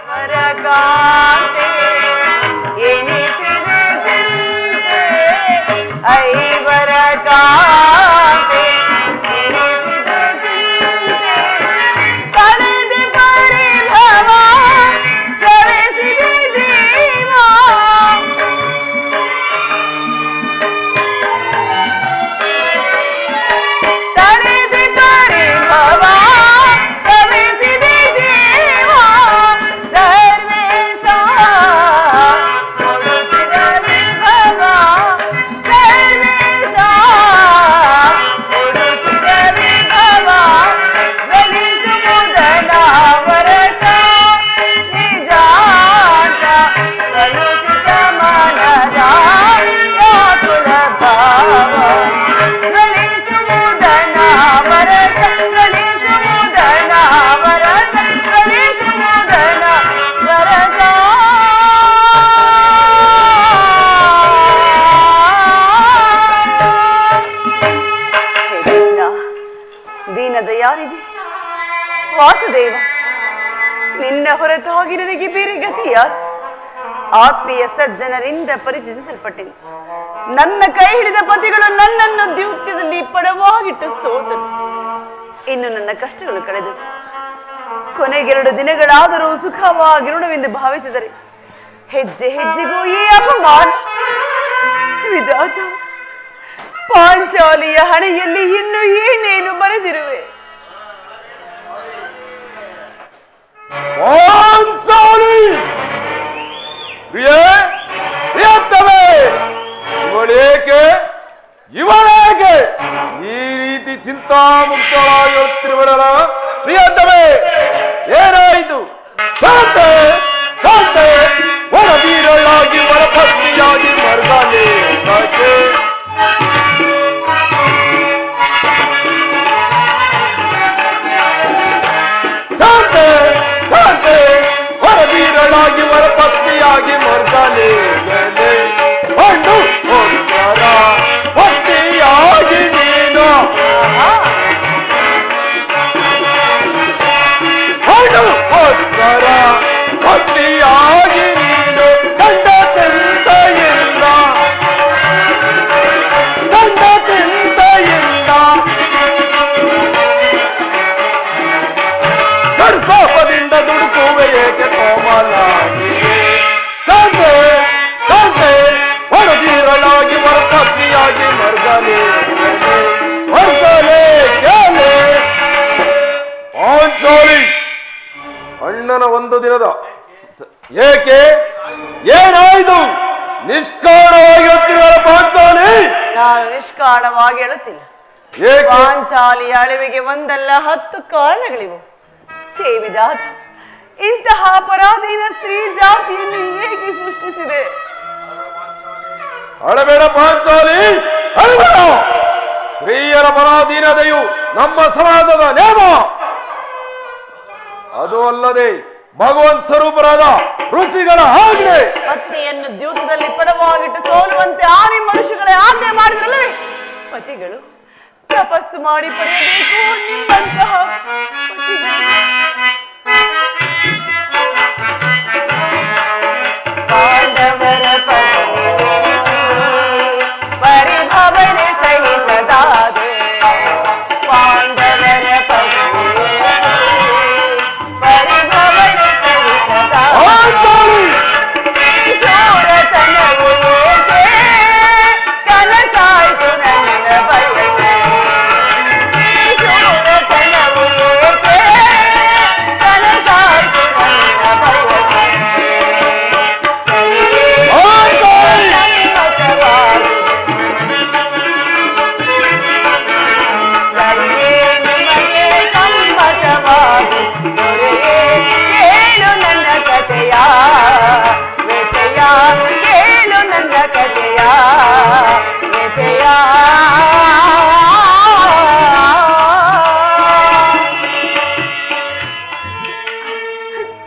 ವರಕಾಂತೆ ಎನಿಸಿದೆ ಚಿಂತೆ ಐವರ ಕಾಂತೆ ಎನಿಸಿದೆ ಚಿಂತೆ ಕಳೆದೆ ಪರಿಭವ ಸವೆಸಿದೆ ಜೀವ ತಳೆದೆ ಪರಿಭವ ಸವೆಸಿದೆ ಜೀವ ಸರ್ವೇಶ ಕೊಡುತ್ತಿದ ವಿಭವ ಸರ್ವೇಶ ಕೊಡುತ್ತಿದ ವಿಭವ ಜ್ವಲಿಸುವುದನ ವರತ ನಿಜಾಂತ ಕಲುಷಿತ ಮನದ ವ್ಯಾಕುಲ ಭಾವ ಜ್ವಲಿಸುವುದನ ವರತ ಜ್ವಲಿಸುವುದನ ವರತ ಜ್ವಲಿಸುವುದನ ವರತ ಹೇ ಕೃಷ್ಣ ದೀನದಯಾನಿಧಿ ವಾಸುದೇವ ನಿನ್ನ ಹೊರತಾಗಿ ನನಗೆ ಬೇರೆ ಗತಿ ಯಾರು ಆತ್ಮೀಯ ಸಜ್ಜನರಿಂದ ಪರಿಚಯಿಸಲ್ಪಟ್ಟೆನು ನನ್ನ ಕೈ ಹಿಡಿದ ಪತಿಗಳು ನನ್ನನ್ನು ದ್ಯೂತ್ಯದಲ್ಲಿ ಪಡವಾಗಿಟ್ಟು ಸೋತರು ಇನ್ನು ನನ್ನ ಕಷ್ಟಗಳು ಕಳೆದು ಕೊನೆಗೆರಡು ದಿನಗಳಾದರೂ ಸುಖವಾಗಿರುಣವೆಂದು ಭಾವಿಸಿದರೆ ಹೆಜ್ಜೆ ಹೆಜ್ಜೆಗೂ ಈ ಅಪಮಾನ ವಿಧಾತ ಪಾಂಚಾಲಿಯ ಹಣೆಯಲ್ಲಿ ಇನ್ನು ಏನೇನು ಬರೆದಿರುವೆ ಇವಳೇಕೆ ಈ ರೀತಿ ಚಿಂತಾಮುಕ್ತರಾಗಿರುತ್ತಿರುವಳ ಪ್ರಿಯತಮೇ ಏನಾಯಿತು ಶಾಂತೆ ಶಾಂತೆ ವರವೀರಳಾಗಿ ವರಪತ್ನಿಯಾಗಿ ಮರ್ಗಾಲೆ ಸಾಕೆ ಶಾಂತೆ ಶಾಂತೆ ವರವೀರಳಾಗಿ ವರಪತ್ನಿಯಾಗಿ ಮರ್ಗಾಲೆ ಹೊಂಡು ಹೊಂದರ ಭಕ್ತಿಯಾಗಿ ನೀನು ಹೊಂಡು ಹೊಂದರ ಭಕ್ತಿಯಾಗಿ ನೀನು ಕಂಡ ಚಿಂತೆಯಿಲ್ಲ ಕಂಡ ಚಿಂತೆಯಿಲ್ಲ ಕರ್ಕೋಪದಿಂದ ದುಡುಕುವೆ ಏಕೆ ಕೋಮಲಾಗಿ ಶಾಂತೆ ಶಾಂತೆ ಹೊರದೀರಳಾಗಿ ವರಪತ್ನಿಯಾಗಿ ಮರ್ಗಲೆ ಮರ್ಗಲೆ ಗೆಲೆ ಪಾಂಚಾಲಿ ಅಣ್ಣನ ಒಂದು ದಿನದ ಏಕೆ ಏನಾಯ್ತು ನಿಷ್ಕಾರಣವಾಗಿ ಹೇಳ್ತಿರುವ ಪಾಂಚಾಲಿ ನಾನು ನಿಷ್ಕಾರಣವಾಗಿ ಹೇಳುತ್ತಿಲ್ಲ ಪಾಂಚಾಲಿ ಅಳಿವಿಗೆ ಒಂದಲ್ಲ 10 ಕಾರಣಗಳಿವು ಛೇ ವಿಧಾತ ಇಂತಹ ಪರಾಧೀನ ಸ್ತ್ರೀ ಜಾತಿಯನ್ನು ಏಕೆ ಸೃಷ್ಟಿಸಿದೆ ಅಳಬೇಡ ಪಾಂಚಾಲಿ ಅಳಬೇಡ ಸ್ತ್ರೀಯರ ಪರಾಧೀನತೆಯು ನಮ್ಮ ಸಮಾಜದ ನೇಮ ಅದು ಅಲ್ಲದೆ ಭಗವಂತ ಸ್ವರೂಪರಾದ ಋಷಿಗಳ ಆಜ್ಞೆ ಪತ್ನಿಯನ್ನು ದ್ಯೂತದಲ್ಲಿ ಪಡವಾಗಿಟ್ಟು ಸೋಲುವಂತೆ ಆರಿ ಮನುಷ್ಯಗಳೇ ಆಜ್ಞೆ ಮಾಡಿದ್ರಲ್ಲವೇ ಪತಿಗಳು ತಪಸ್ಸು ಮಾಡಿ ಪಡೆಯಬೇಕು ನಿಮ್ಮಂತಹ ಪಾಂಡವರ ಪರಿಭವನೆ ಸಹಿಸದಾದೆ ಪಾಂಡವರ ಪರಿಭವನೆ ಸಹಿಸದಾದೆ ಶೂರತನವು ಏಕೆ ಕನಸಾಯ್ತು ನನ್ನ ಬಯಕೆ ಶೂರತನವು ಏಕೆ ಕನಸಾಯ್ತು ನನ್ನ ಬಯಕೆ ಕೇಳು ನನ್ನ ಕಥೆಯ ವ್ಯಥೆಯ ಕೇಳು ನನ್ನ ಕಥೆಯ ವ್ಯಥೆಯ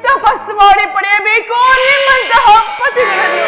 ತಪಸ್ಸು ಮಾಡಿ ಪಡೆಯಬೇಕು ನಿಮ್ಮಂತಹ ಪತಿಗಳನ್ನು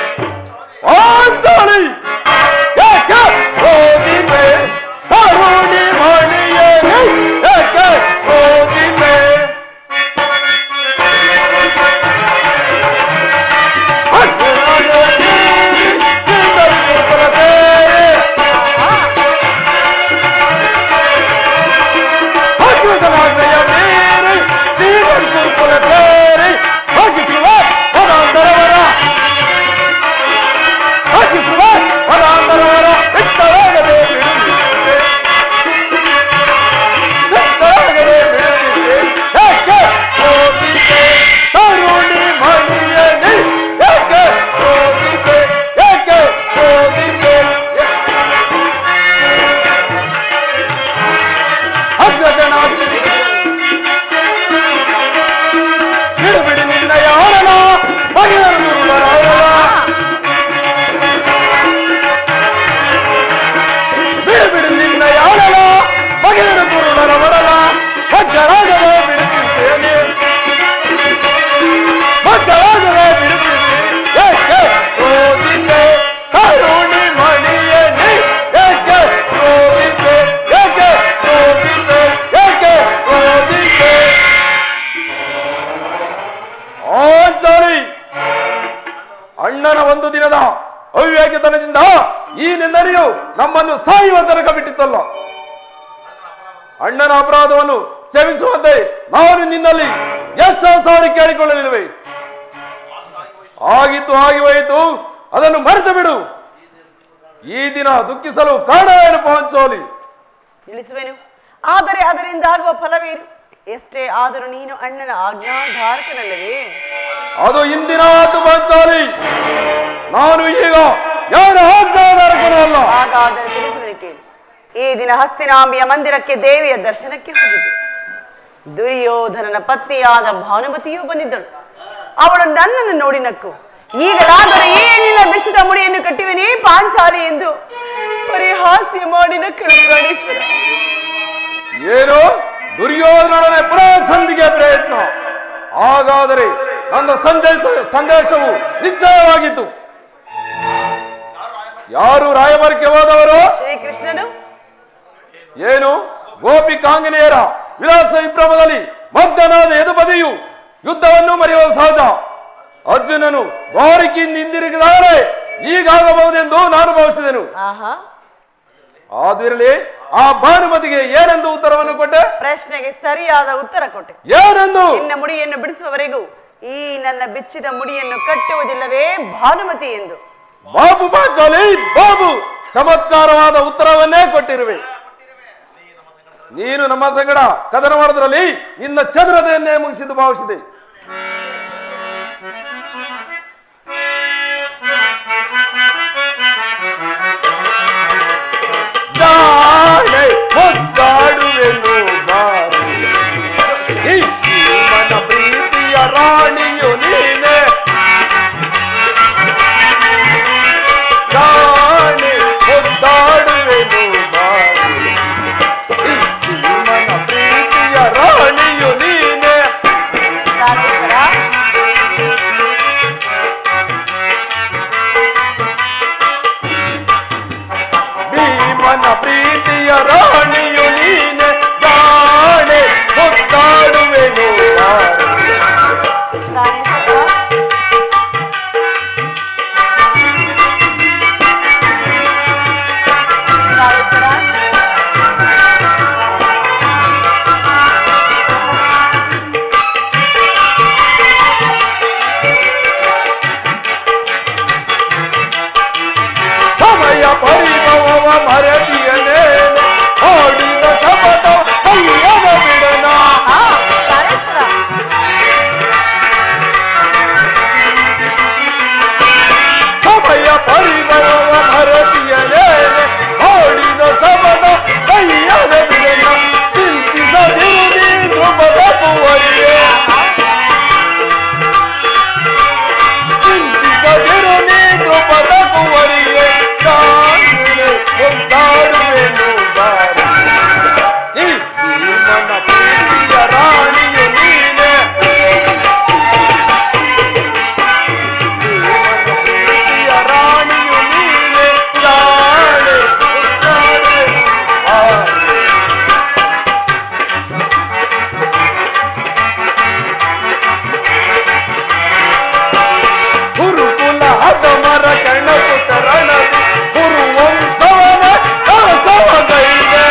ಒಂದು ದಿನದ ಅವಿವೇಕತನದಿಂದ ಈ ನಿಂದನೆಯು ನಮ್ಮನ್ನು ಸಾಯುವ ತನಕ ಬಿಟ್ಟಿತ್ತಲ್ಲ. ಅಣ್ಣನ ಅಪರಾಧವನ್ನು ಕ್ಷಮಿಸುವಂತೆ ನಾನು ನಿನ್ನಲ್ಲಿ ಎಷ್ಟು ಸಾರಿ ಕೇಳಿಕೊಳ್ಳಲಿಲ್ಲವೇ? ಆಗಿತ್ತು ಆಗಿ ಹೋಯಿತು, ಅದನ್ನು ಮರೆತು ಬಿಡು. ಈ ದಿನ ದುಃಖಿಸಲು ಕಾರಣವೇನು ಪಾಂಚಾಲಿ? ತಿಳಿಸುವೆನು, ಆದರೆ ಅದರಿಂದ ಆಗುವ ಫಲವೇನು? ಎಷ್ಟೇ ಆದರೂ ನೀನು ಅಣ್ಣನ ಆಜ್ಞಾಧಾರಕನಲ್ಲವೇ? ಅದು ಇಂದಿನ ಮಾತು ಪಾಂಚಾಲಿ. ನಾನು ಈಗ ಯಾರ ಆಜ್ಞಾಧಾರಕನಲ್ಲ. ಹಾಗಾದರೆ ತಿಳಿಸುವೆನು ಕೇಳಿ. ಈ ದಿನ ಹಸ್ತಿನಾಂಬಿಯ ಮಂದಿರಕ್ಕೆ ದೇವಿಯ ದರ್ಶನಕ್ಕೆ ಹೋಗಿದ್ದೆ. ದುರ್ಯೋಧನನ ಪತ್ನಿಯಾದ ಭಾನುಮತಿಯೂ ಬಂದಿದ್ದಳು. ಅವಳು ನನ್ನನ್ನು ನೋಡಿ ನಕ್ಕು, ಈಗಲಾದರೆ ಏನಿಲ್ಲ ಬೆಚ್ಚದ ಮುಡಿಯನ್ನು ಕಟ್ಟಿವೆನೇ ಪಾಂಚಾಲಿ ಎಂದು ಪರಿಹಾಸ್ಯ ಮಾಡಿ ನಕ್ಕಳು. ಪ್ರಾಣೇಶ್ವರ, ಏನು ದುರ್ಯೋಧನನೇ ಪುನಃ ಸಂಧಿಗೆ ಪ್ರಯತ್ನ? ಹಾಗಾದರೆ ನನ್ನ ಸಂದೇಶವು ನಿಶ್ಚಯವಾಗಿತ್ತು. ಯಾರು ರಾಯಭಾರಕ್ಕೆ ಹೋದವರು? ಶ್ರೀಕೃಷ್ಣನು. ಏನು ಗೋಪಿಕಾಂಗನೆಯರ ವಿಲಾಸ ವಿಭ್ರಮದಲ್ಲಿ ಮಗ್ನನಾದ ಎದುಬದಿಯು ಯುದ್ಧವನ್ನು ಮರೆಯುವುದು ಸಹಜ. ಅರ್ಜುನನು ದ್ವಾರಕೆಯಿಂದ ಹಿಂದಿರುಗಿದರೆ ಈಗಾಗಬಹುದೆಂದು ನಾನು ಭಾವಿಸಿದೆನು. ಆದಿರಲಿ, ಆ ಭಾನುಮತಿಗೆ ಏನೆಂದು ಉತ್ತರವನ್ನು ಕೊಟ್ಟೆ? ಪ್ರಶ್ನೆಗೆ ಸರಿಯಾದ ಉತ್ತರ ಕೊಟ್ಟೆ. ಏನೆಂದು? ನಿನ್ನ ಮುಡಿಯನ್ನು ಬಿಡಿಸುವವರೆಗೂ ಈ ನನ್ನ ಬಿಚ್ಚಿದ ಮುಡಿಯನ್ನು ಕಟ್ಟುವುದಿಲ್ಲವೇ ಭಾನುಮತಿ ಎಂದು. ಬಾಬು ಪಾಂಚಾಲಿ, ಬಾಬು, ಚಮತ್ಕಾರವಾದ ಉತ್ತರವನ್ನೇ ಕೊಟ್ಟಿರುವೆ. ನೀನು ನಮ್ಮ ಸಂಗಡ ಕದನ ಮಾಡೋದ್ರಲ್ಲಿ ನಿನ್ನ ಚಂದ್ರತೆಯನ್ನೇ ಮುಗಿಸಿದ್ದು ಭಾವಿಸಿದೆ. ಮನ ಪ್ರೀತಿಯ ರಾಣಿಯು ನೀನೆ, ರಾಣಿ ಮುದ್ದಾಡುವೆನು ಬಾರಿ. ಮನ ಪ್ರೀತಿಯ ರಾಣಿಯು ನೀನೆ. ಭೀಮನ ಪ್ರೀತಿಯ ರಾಣಿಯು ನೀನೆ, ರಾಣಿ ಮುದ್ದಾಡುವೆನು ಬಾರಿ. ಸಮಯ ಪರಿಭವ ಮರದಿಯನೇ ಓಡಿದ ಶಪಥ ಕೈಯದ ಬಿಡನ. ಸಮಯ ಪರಿಭವ ಮರದಿಯನೇ ಓಡಿದ ಶಪಥ ಕೈಯದ ಬಿಡನ. ಚಿಂತಿಸದಿರುವುದೇ ಧ್ರುವದ ಪುವರಿಯೇ, ಚಿಂತಿಸದಿರುವುದೇ ಧ್ರುವದ ಪುವರಿಯೇ. ಕೊಂಡಾಡುವೆನು ಬಾರಿ. ಈ ಮನ ಪ್ರೀತಿಯ ರಾಣಿಯು ನೀನೆ, ಮನ ಪ್ರೀತಿಯ ರಾಣಿಯು ನೀನೆ, ರಾಣಿ ಕೊಂಡಾಡುವೆನು ಬಾರಿ. ಗುರುಕುಲ ಹದಮರ ಕಣಪುಟ ರಣದು ಗುರುವಂಶವನ ಕಳಸವಗೈದೆ.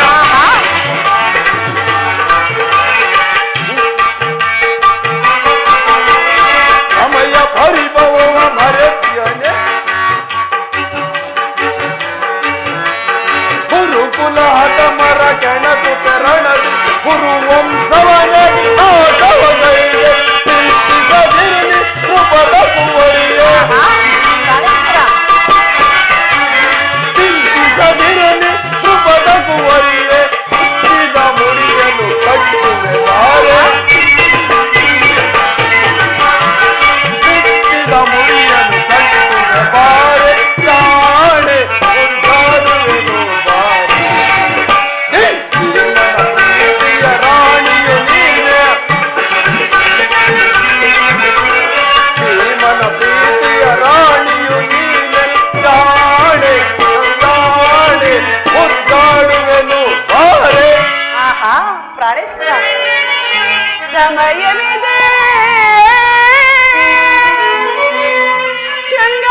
ಸಮಯ ಪರಿಭವ ಮರೆತಿಯನೆ, ಗುರುಕುಲ ಹದಮರ ಕಣಪುಟ ರಣದು ಗುರುವಂಶವನ ಕಳಸವಗೈದೆ. ಚಿಂತಿಸದಿರಲಿ ಧ್ರುವದ ಪುವರಿಯೇ, ಚಿಂತಿಸದಿರಲಿ ಧ್ರುವದ ಪುವರಿಯೇ. ಹುಟ್ಟಿದ ಮುಡಿಯನ್ನು ಕಟ್ಟುವೆ ಬಾರೆ, ಹುಟ್ಟಿದ ಮುಡಿಯನ್ನು ಕಟ್ಟುವೆ ಬಾರೆ. ರಾಣಿ ಕೊಂಡಾಡುವೆನು ಬಾರಿ. ಮನ ಪ್ರೀತಿಯ ರಾಣಿಯು ನೀನೆ, ಮನ ಪ್ರೀತಿಯ ರಾಣಿಯು ನೀನೆ, ರಾಣಿ ಕೊಂಡಾಡಿ ಮುದ್ದಾಡುವೆನು ಬಾರೆ. ಪ್ರಾಣೇಶ್ವರ, ಸಮಯವಿದೆ ಚಂಗ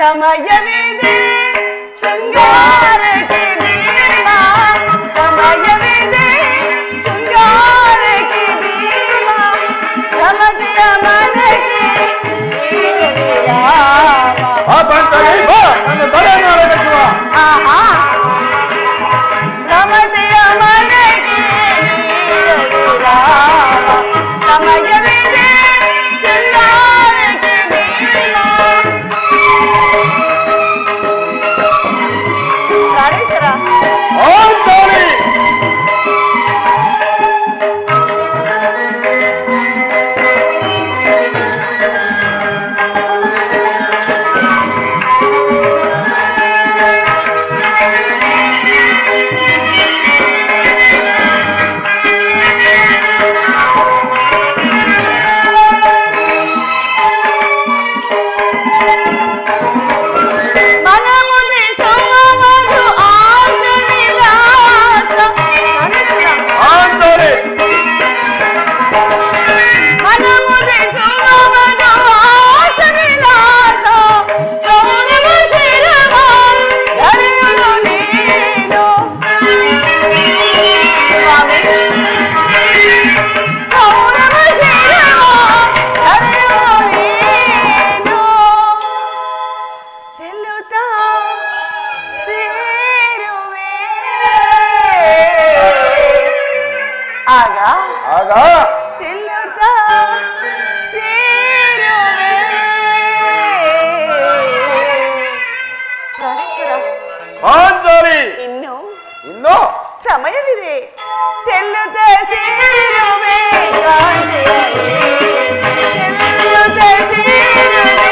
ಸಮಯವಿದೆ ಶೃಂಗಾರಕ್ಕೆ ಭೀಮ ಸಮಯವಿದೆ ಶೃಂಗಾರಕ್ಕೆ ಭೀಮ ರಮತೆಯ ಮನೆಗೆ ರಾಮ ಆಹಾ ರಮತೆಯ ಮನೆಗೆ ರಾಮ ಸಮಯವಿದೆ ಶೃಂಗಾರಕ್ಕೆ ಭೀಮ ಪ್ರಾಣೇಶ್ವರ ಇನ್ನು ಸಮಯವಿದೆ ಚೆಲ್ಲುತ್ತ ಸೇರುವೆ ಚೆಲ್ಲುತ್ತ ಸೇರುವೆ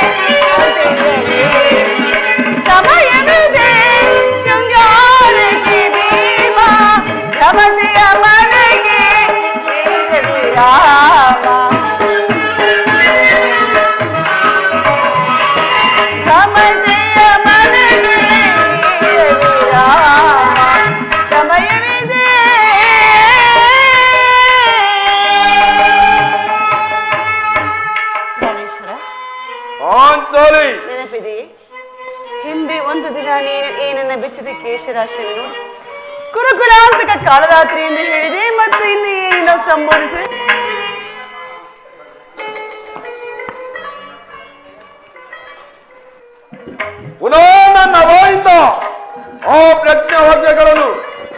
ಸಮಯವಿದೆ ಶೃಂಗಾರಕ್ಕೆ ಭೀಮ ರಮತೆಯ ಮನೆಗೆ ರಾಮ ರಮತೆಯ ಮನೆಗೆ ರಾಮ ಸಮಯವಿದೆ ನೆನಪಿದೆ ಹಿಂದೆ ಒಂದು ದಿನ ನೀನು ಏನನ್ನ ಬೆಚ್ಚದ ಕೇಶರಾಶಿಯನ್ನು ನೋಡಿ ಕುರುಕುಲಾಂತಕ ಕಾಳರಾತ್ರಿ ಎಂದು ಹೇಳಿದೆ ಮತ್ತು ಇನ್ನು ಏನೋ ಸಂಬೋಧಿಸಿದೆ ಪುನಃ ನನ್ನ ಬಾಯಿಂದ ಆ ಪ್ರಜ್ಞಾ ವಾಕ್ಯಗಳನ್ನು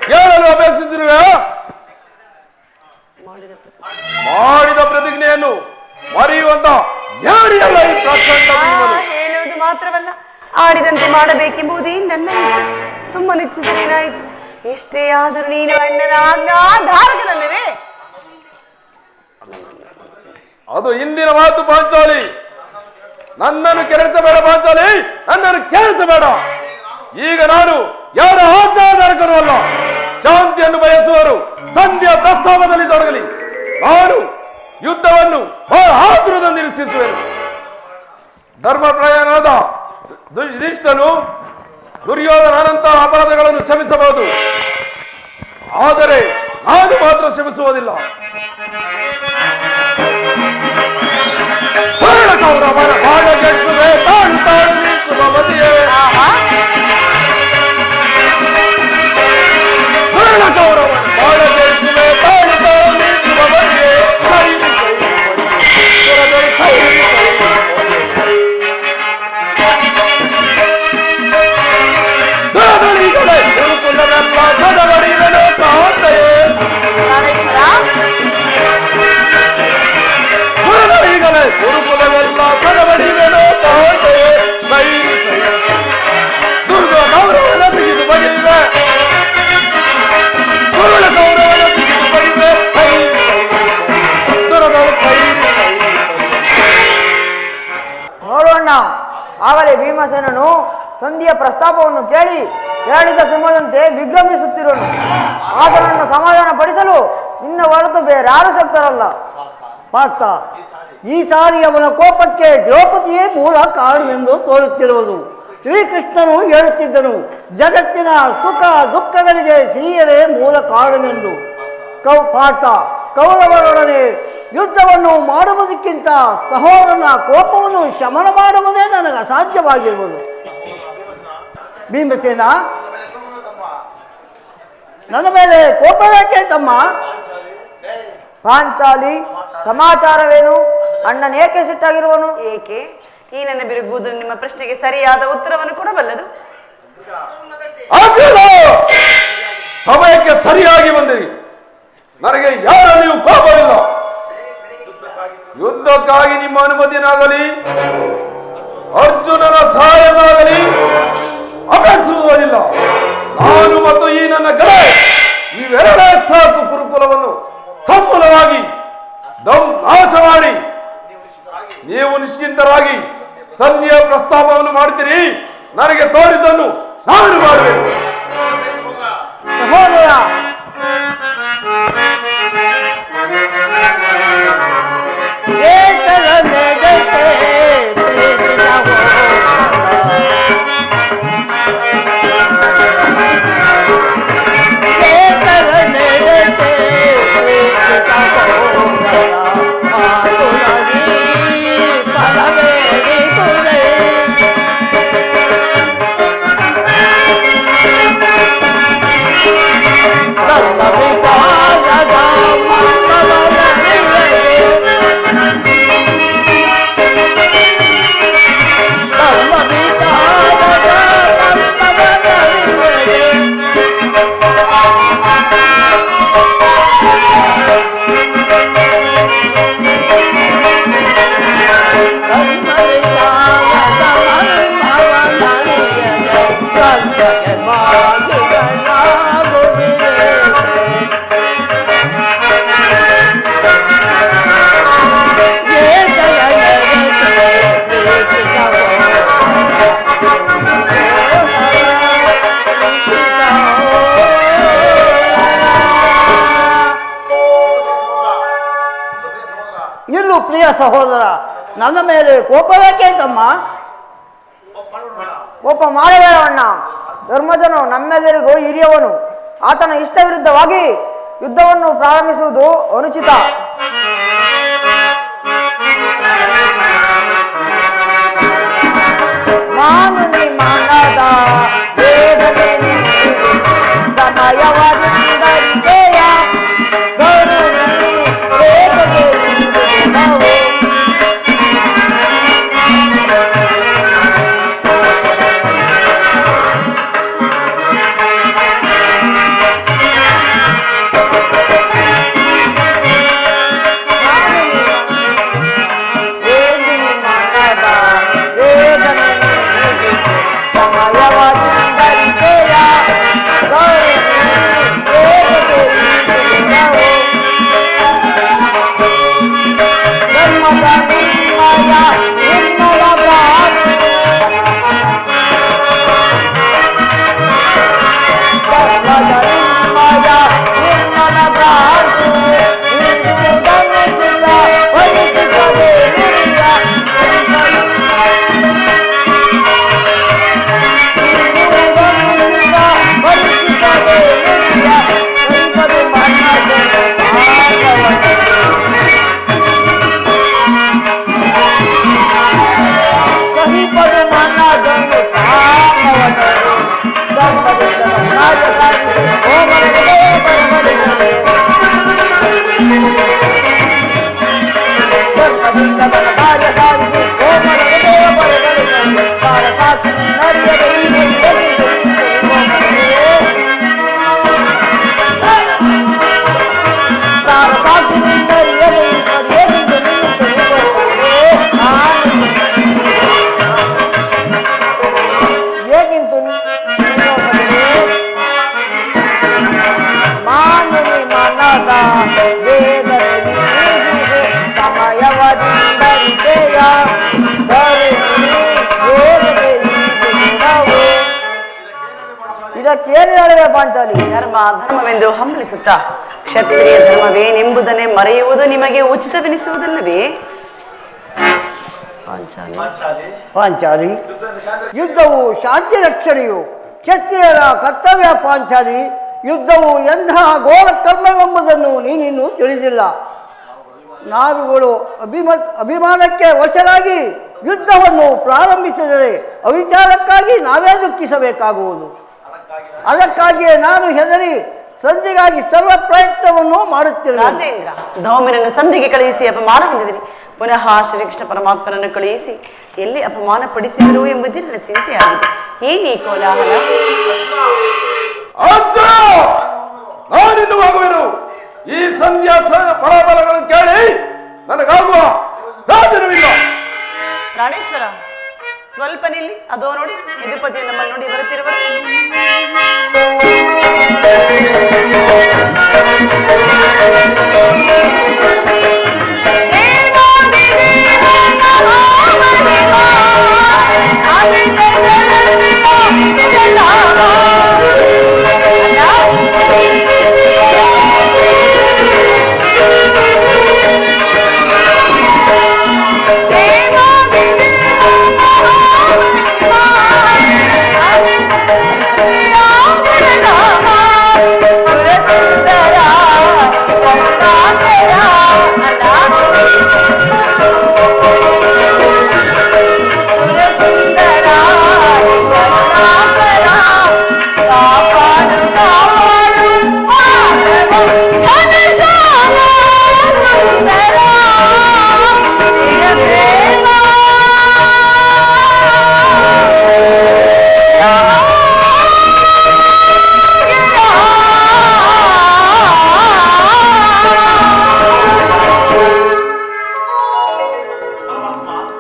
ಕೇಳಲು ಅಪೇಕ್ಷಿಸಿರುವೆ. ಮಾಡಿದ ಪ್ರತಿಜ್ಞೆಯನ್ನು ಮರೆಯುವಂತ ಯಾರಿಯಲ್ಲ ಈ ಪ್ರಚಂಡ ಭೀಮನು. ಹೇಳುವುದು ಮಾತ್ರವಲ್ಲ ಆಡಿದಂತೆ ಮಾಡಬೇಕೆಂಬುದೇ ನನ್ನ ಇಚ್ಛೆ. ಸುಮ್ಮನಿಚ್ಛಿದರೇನಾಯಿತು. ಎಷ್ಟೇ ಆದರೂ ನೀನು ಅಣ್ಣನ ಆಜ್ಞಾಧಾರಕನಲ್ಲವೇ? ಅದು ಇಂದಿನ ಮಾತು ಪಾಂಚಾಲಿ. ನನ್ನನ್ನು ಕೆರಳಿಸಬೇಡ ಪಾಂಚಾಲಿ, ನನ್ನನ್ನು ಕೆರಳಿಸಬೇಡ. ಈಗ ನಾನು ಯಾರ ಆಜ್ಞಾಧಾರಕರು ಅಲ್ಲ. ಶಾಂತಿಯನ್ನು ಬಯಸುವರು ಸಂಧಿಯ ಪ್ರಸ್ತಾವದಲ್ಲಿ ತೊಡಗಲಿ. ನಾನು ಯುದ್ಧವನ್ನು ಬಹಳ ಆತುರದಿಂದ ನಿರೀಕ್ಷಿಸುವೆನು. ಧರ್ಮಪ್ರಾಯನಾದ ಯುಧಿಷ್ಠನು ದುರ್ಯೋಧನಂತಹ ಅಪರಾಧಗಳನ್ನು ಕ್ಷಮಿಸಬಹುದು, ಆದರೆ ನಾನು ಮಾತ್ರ ಕ್ಷಮಿಸುವುದಿಲ್ಲ. ಕೌರವರ ಬಾಳ ಗೆಲ್ಲಿಸುವೆ ತಾನು ತಾನು ನಿಲ್ಲಿಸುವ ಮತಿಯೇ. ಕೌರವರ ಬಾಳ ಗೆಲ್ಲಿಸುವೆ ತಾನು ತಾನು ನಿಲ್ಲಿಸುವ ಮತಿಯೇ. ಗುರುಕುಲವೆಲ್ಲ ಕಡಬಡಿವೆನೋ ಕಾಂತೆಯೇ. ದುರ್ಗ ಗೌರವನ ಬಿಗಿದು ಬಗೆಯುವೆ, ಗುರುಳ ಗೌರವನ ಬಿಗಿದು ಬಗೆಯುವೆ. ನೋಡೋಣ. ಆಗಲೇ ಭೀಮಸೇನನು ಸಂಧಿಯ ಪ್ರಸ್ತಾಪವನ್ನು ಕೇಳಿ ಹೇಳಿದ ಸಿಂಹದಂತೆ ವಿಜೃಂಭಿಸುತ್ತಿರೋನು. ಆತನನ್ನು ಸಮಾಧಾನ ಪಡಿಸಲು ನಿನ್ನ ಹೊರತು ಬೇರೆ ಯಾರು ಶಕ್ತರಲ್ಲ. ಪಾರ್ಥ, ಈ ಸಾರಿ ಅವನ ಕೋಪಕ್ಕೆ ದ್ರೌಪದಿಯೇ ಮೂಲ ಕಾರಣವೆಂದು ತೋರುತ್ತಿರುವುದು. ಶ್ರೀಕೃಷ್ಣನು ಹೇಳುತ್ತಿದ್ದನು, ಜಗತ್ತಿನ ಸುಖ ದುಃಖಗಳಿಗೆ ಸ್ತ್ರೀಯರೇ ಮೂಲ ಕಾರಣವೆಂದು. ಪಾರ್ಥ, ಕೌರವರೊಡನೆ ಯುದ್ಧವನ್ನು ಮಾಡುವುದಕ್ಕಿಂತ ಸಹೋದರನ ಕೋಪವನ್ನು ಶಮನ ಮಾಡುವುದೇ ನನಗೆ ಅಸಾಧ್ಯವಾಗಿರುವುದು. ಭೀಮಸೇನ, ನನ್ನ ಮೇಲೆ ಕೋಪ ಯಾಕೆ ತಮ್ಮ? ಪಾಂಚಾಲಿ, ಸಮಾಚಾರವೇನು? ಅಣ್ಣನ ಏಕೆ ಸಿಟ್ಟಾಗಿರುವನು? ಏಕೆ ಈ ನನ್ನ ಬಿರುಗುವುದು ನಿಮ್ಮ ಪ್ರಶ್ನೆಗೆ ಸರಿಯಾದ ಉತ್ತರವನ್ನು ಕೊಡಬಲ್ಲದು. ಅರ್ಜುನ, ಸಮಯಕ್ಕೆ ಸರಿಯಾಗಿ ಬಂದಿರಿ. ನನಗೆ ಯಾರಲ್ಲಿಯೂ ಕೋಪವಿಲ್ಲ. ಯುದ್ಧಕ್ಕಾಗಿ ನಿಮ್ಮ ಅನುಮತಿನಾಗಲಿ ಅರ್ಜುನನ ಸಹಾಯನಾಗಲಿ ಅಪೇಕ್ಷಿಸುವುದಿಲ್ಲ. ನಾನು ಮತ್ತು ಈ ನನ್ನ ಗಳೆ ಇವೆರಡೇ ಸಾಕು ಕುರುಕುಲವನ್ನು ಸಂಪೂರ್ಣವಾಗಿ ನಾಶ ಮಾಡಿ ನೀವು ನಿಶ್ಚಿಂತರಾಗಿ ಸಂಧಿಯ ಪ್ರಸ್ತಾಪವನ್ನು ಮಾಡ್ತೀರಿ. ನನಗೆ ತೋರಿದ್ದನ್ನು ನಾನು ಮಾಡಬೇಕು. ಸಹೋದರ, ಪ್ರಿಯ ಸಹೋದರ, ನನ್ನ ಮೇಲೆ ಕೋಪ ಯಾಕೆ ತಮ್ಮ? ಕೋಪ ಮಾಡಬೇಡವಣ್ಣ. ಧರ್ಮಜನು ನಮ್ಮೆಲ್ಲರಿಗೂ ಹಿರಿಯವನು. ಆತನ ಇಷ್ಟ ವಿರುದ್ಧವಾಗಿ ಯುದ್ಧವನ್ನು ಪ್ರಾರಂಭಿಸುವುದು ಅನುಚಿತ. ಮಾನುನಿ ಮನದ ವೇದನೆ ಸಮಯವಾದ ಗರುಣಿ ವೇದನೆ ನಾವು ಇದಕ್ಕೇನು ಹೇಳಿದೆ ಪಾಂಚಾಲಿ? ಧರ್ಮವೆಂದು ಹಂಬಲಿಸುತ್ತಾ ಕ್ಷತ್ರಿಯ ಧರ್ಮವೇನೆಂಬುದನ್ನೇ ಮರೆಯುವುದು ನಿಮಗೆ ಉಚಿತವೆನಿಸುವುದಲ್ಲವೇ? ಪಾಂಚಾಲಿ, ಯುದ್ಧವು ಶಾಂತಿ ರಕ್ಷಣೆಯು ಕ್ಷತ್ರಿಯರ ಕರ್ತವ್ಯ. ಪಾಂಚಾಲಿ, ಯುದ್ಧವು ಎಂತಹ ಘೋರ ಕರ್ಮವೆಂಬುದನ್ನು ನೀನಿನ್ನು ತಿಳಿದಿಲ್ಲ. ನಾವುಗಳು ಅಭಿಮಾನಕ್ಕೆ ವಶರಾಗಿ ಯುದ್ಧವನ್ನು ಪ್ರಾರಂಭಿಸಿದರೆ ಅವಿಚಾರಕ್ಕಾಗಿ ನಾವೇ ದುಃಖಿಸಬೇಕಾಗುವುದು. ಅದಕ್ಕಾಗಿಯೇ ನಾನು ಹೆದರಿ ಸಂಧಿಗಾಗಿ ಸರ್ವ ಪ್ರಯತ್ನವನ್ನು ಮಾಡುತ್ತಿರುವೆ. ರಾಜೇಂದ್ರ, ಧೌಮ್ಯನನ್ನು ಸಂಧಿಗೆ ಕಳುಹಿಸಿ ಅಪಮಾನ ಹೊಂದಿದಿರಿ. ಪುನಃ ಶ್ರೀಕೃಷ್ಣ ಪರಮಾತ್ಮನನ್ನು ಕಳುಹಿಸಿ ಎಲ್ಲಿ ಅಪಮಾನ ಪಡಿಸಿದರು ಎಂಬುದೇ ನನ್ನ ಚಿಂತೆಯಾಗಿದೆ. ಏನೇ ಕೋಲಾಹಲ? ನಾನಿನ್ನು ಆಗುವೆನು. ಈ ಸಂಧ್ಯಾ ಫಲಾಫಲಗಳನ್ನು ಕೇಳಿ ನನಗಾಗುವ ರಾಜನವಿಲ್ಲ. ಪ್ರಾಣೇಶ್ವರ, ಸ್ವಲ್ಪ ನಿಲ್ಲಿ. ಅದೋ ನೋಡಿ, ಯದುಪತಿಯ ನಮ್ಮನ್ನು ನೋಡಿ ಬರುತ್ತಿರುವ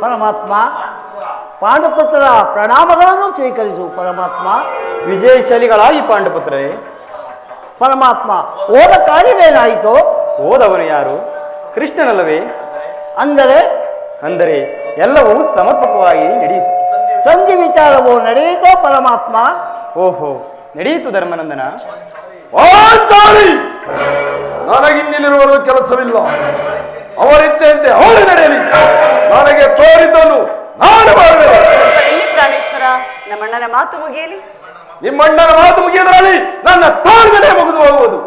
ಪರಮಾತ್ಮ, ಪಾಂಡುಪುತ್ರ ಪ್ರಣಾಮಗಳನ್ನು ಸ್ವೀಕರಿಸು. ಪರಮಾತ್ಮ, ವಿಜಯಶಾಲಿಗಳಾಗಿ ಪಾಂಡುಪುತ್ರರೇ. ಪರಮಾತ್ಮ, ಹೋದ ಕಾರ್ಯವೇನಾಯಿತು? ಹೋದವನು ಯಾರು? ಕೃಷ್ಣನಲ್ಲವೇ? ಅಂದರೆ ಎಲ್ಲವೂ ಸಮರ್ಪಕವಾಗಿ ನಡೆಯಿತು. ಸಂಧಿ ವಿಚಾರವು ನಡೆಯಿತೋ ಪರಮಾತ್ಮ? ಓಹೋ, ನಡೆಯಿತು ಧರ್ಮನಂದನ. ನನಗಿನ್ನಿಲ್ಲಿರುವರು ಕೆಲಸವಿಲ್ಲ. ಅವರಿಚ್ಛೆಯಂತೆ ಅವಳು ನಡೆಯಲಿ. ನನಗೆ ತೋರಿದ್ದನ್ನು ನಾನು ಮಾಡಬೇಕು. ಎಲ್ಲಿ ಪ್ರಾಣೇಶ್ವರ? ನಮ್ಮಣ್ಣನ ಮಾತು ಮುಗಿಯಲಿ. ನಿಮ್ಮಣ್ಣನ ಮಾತು ಮುಗಿಯದರಲ್ಲಿ ನನ್ನ ತಾಳ್ಮೆನೇ ಮುಗಿದು ಹೋಗುವುದು.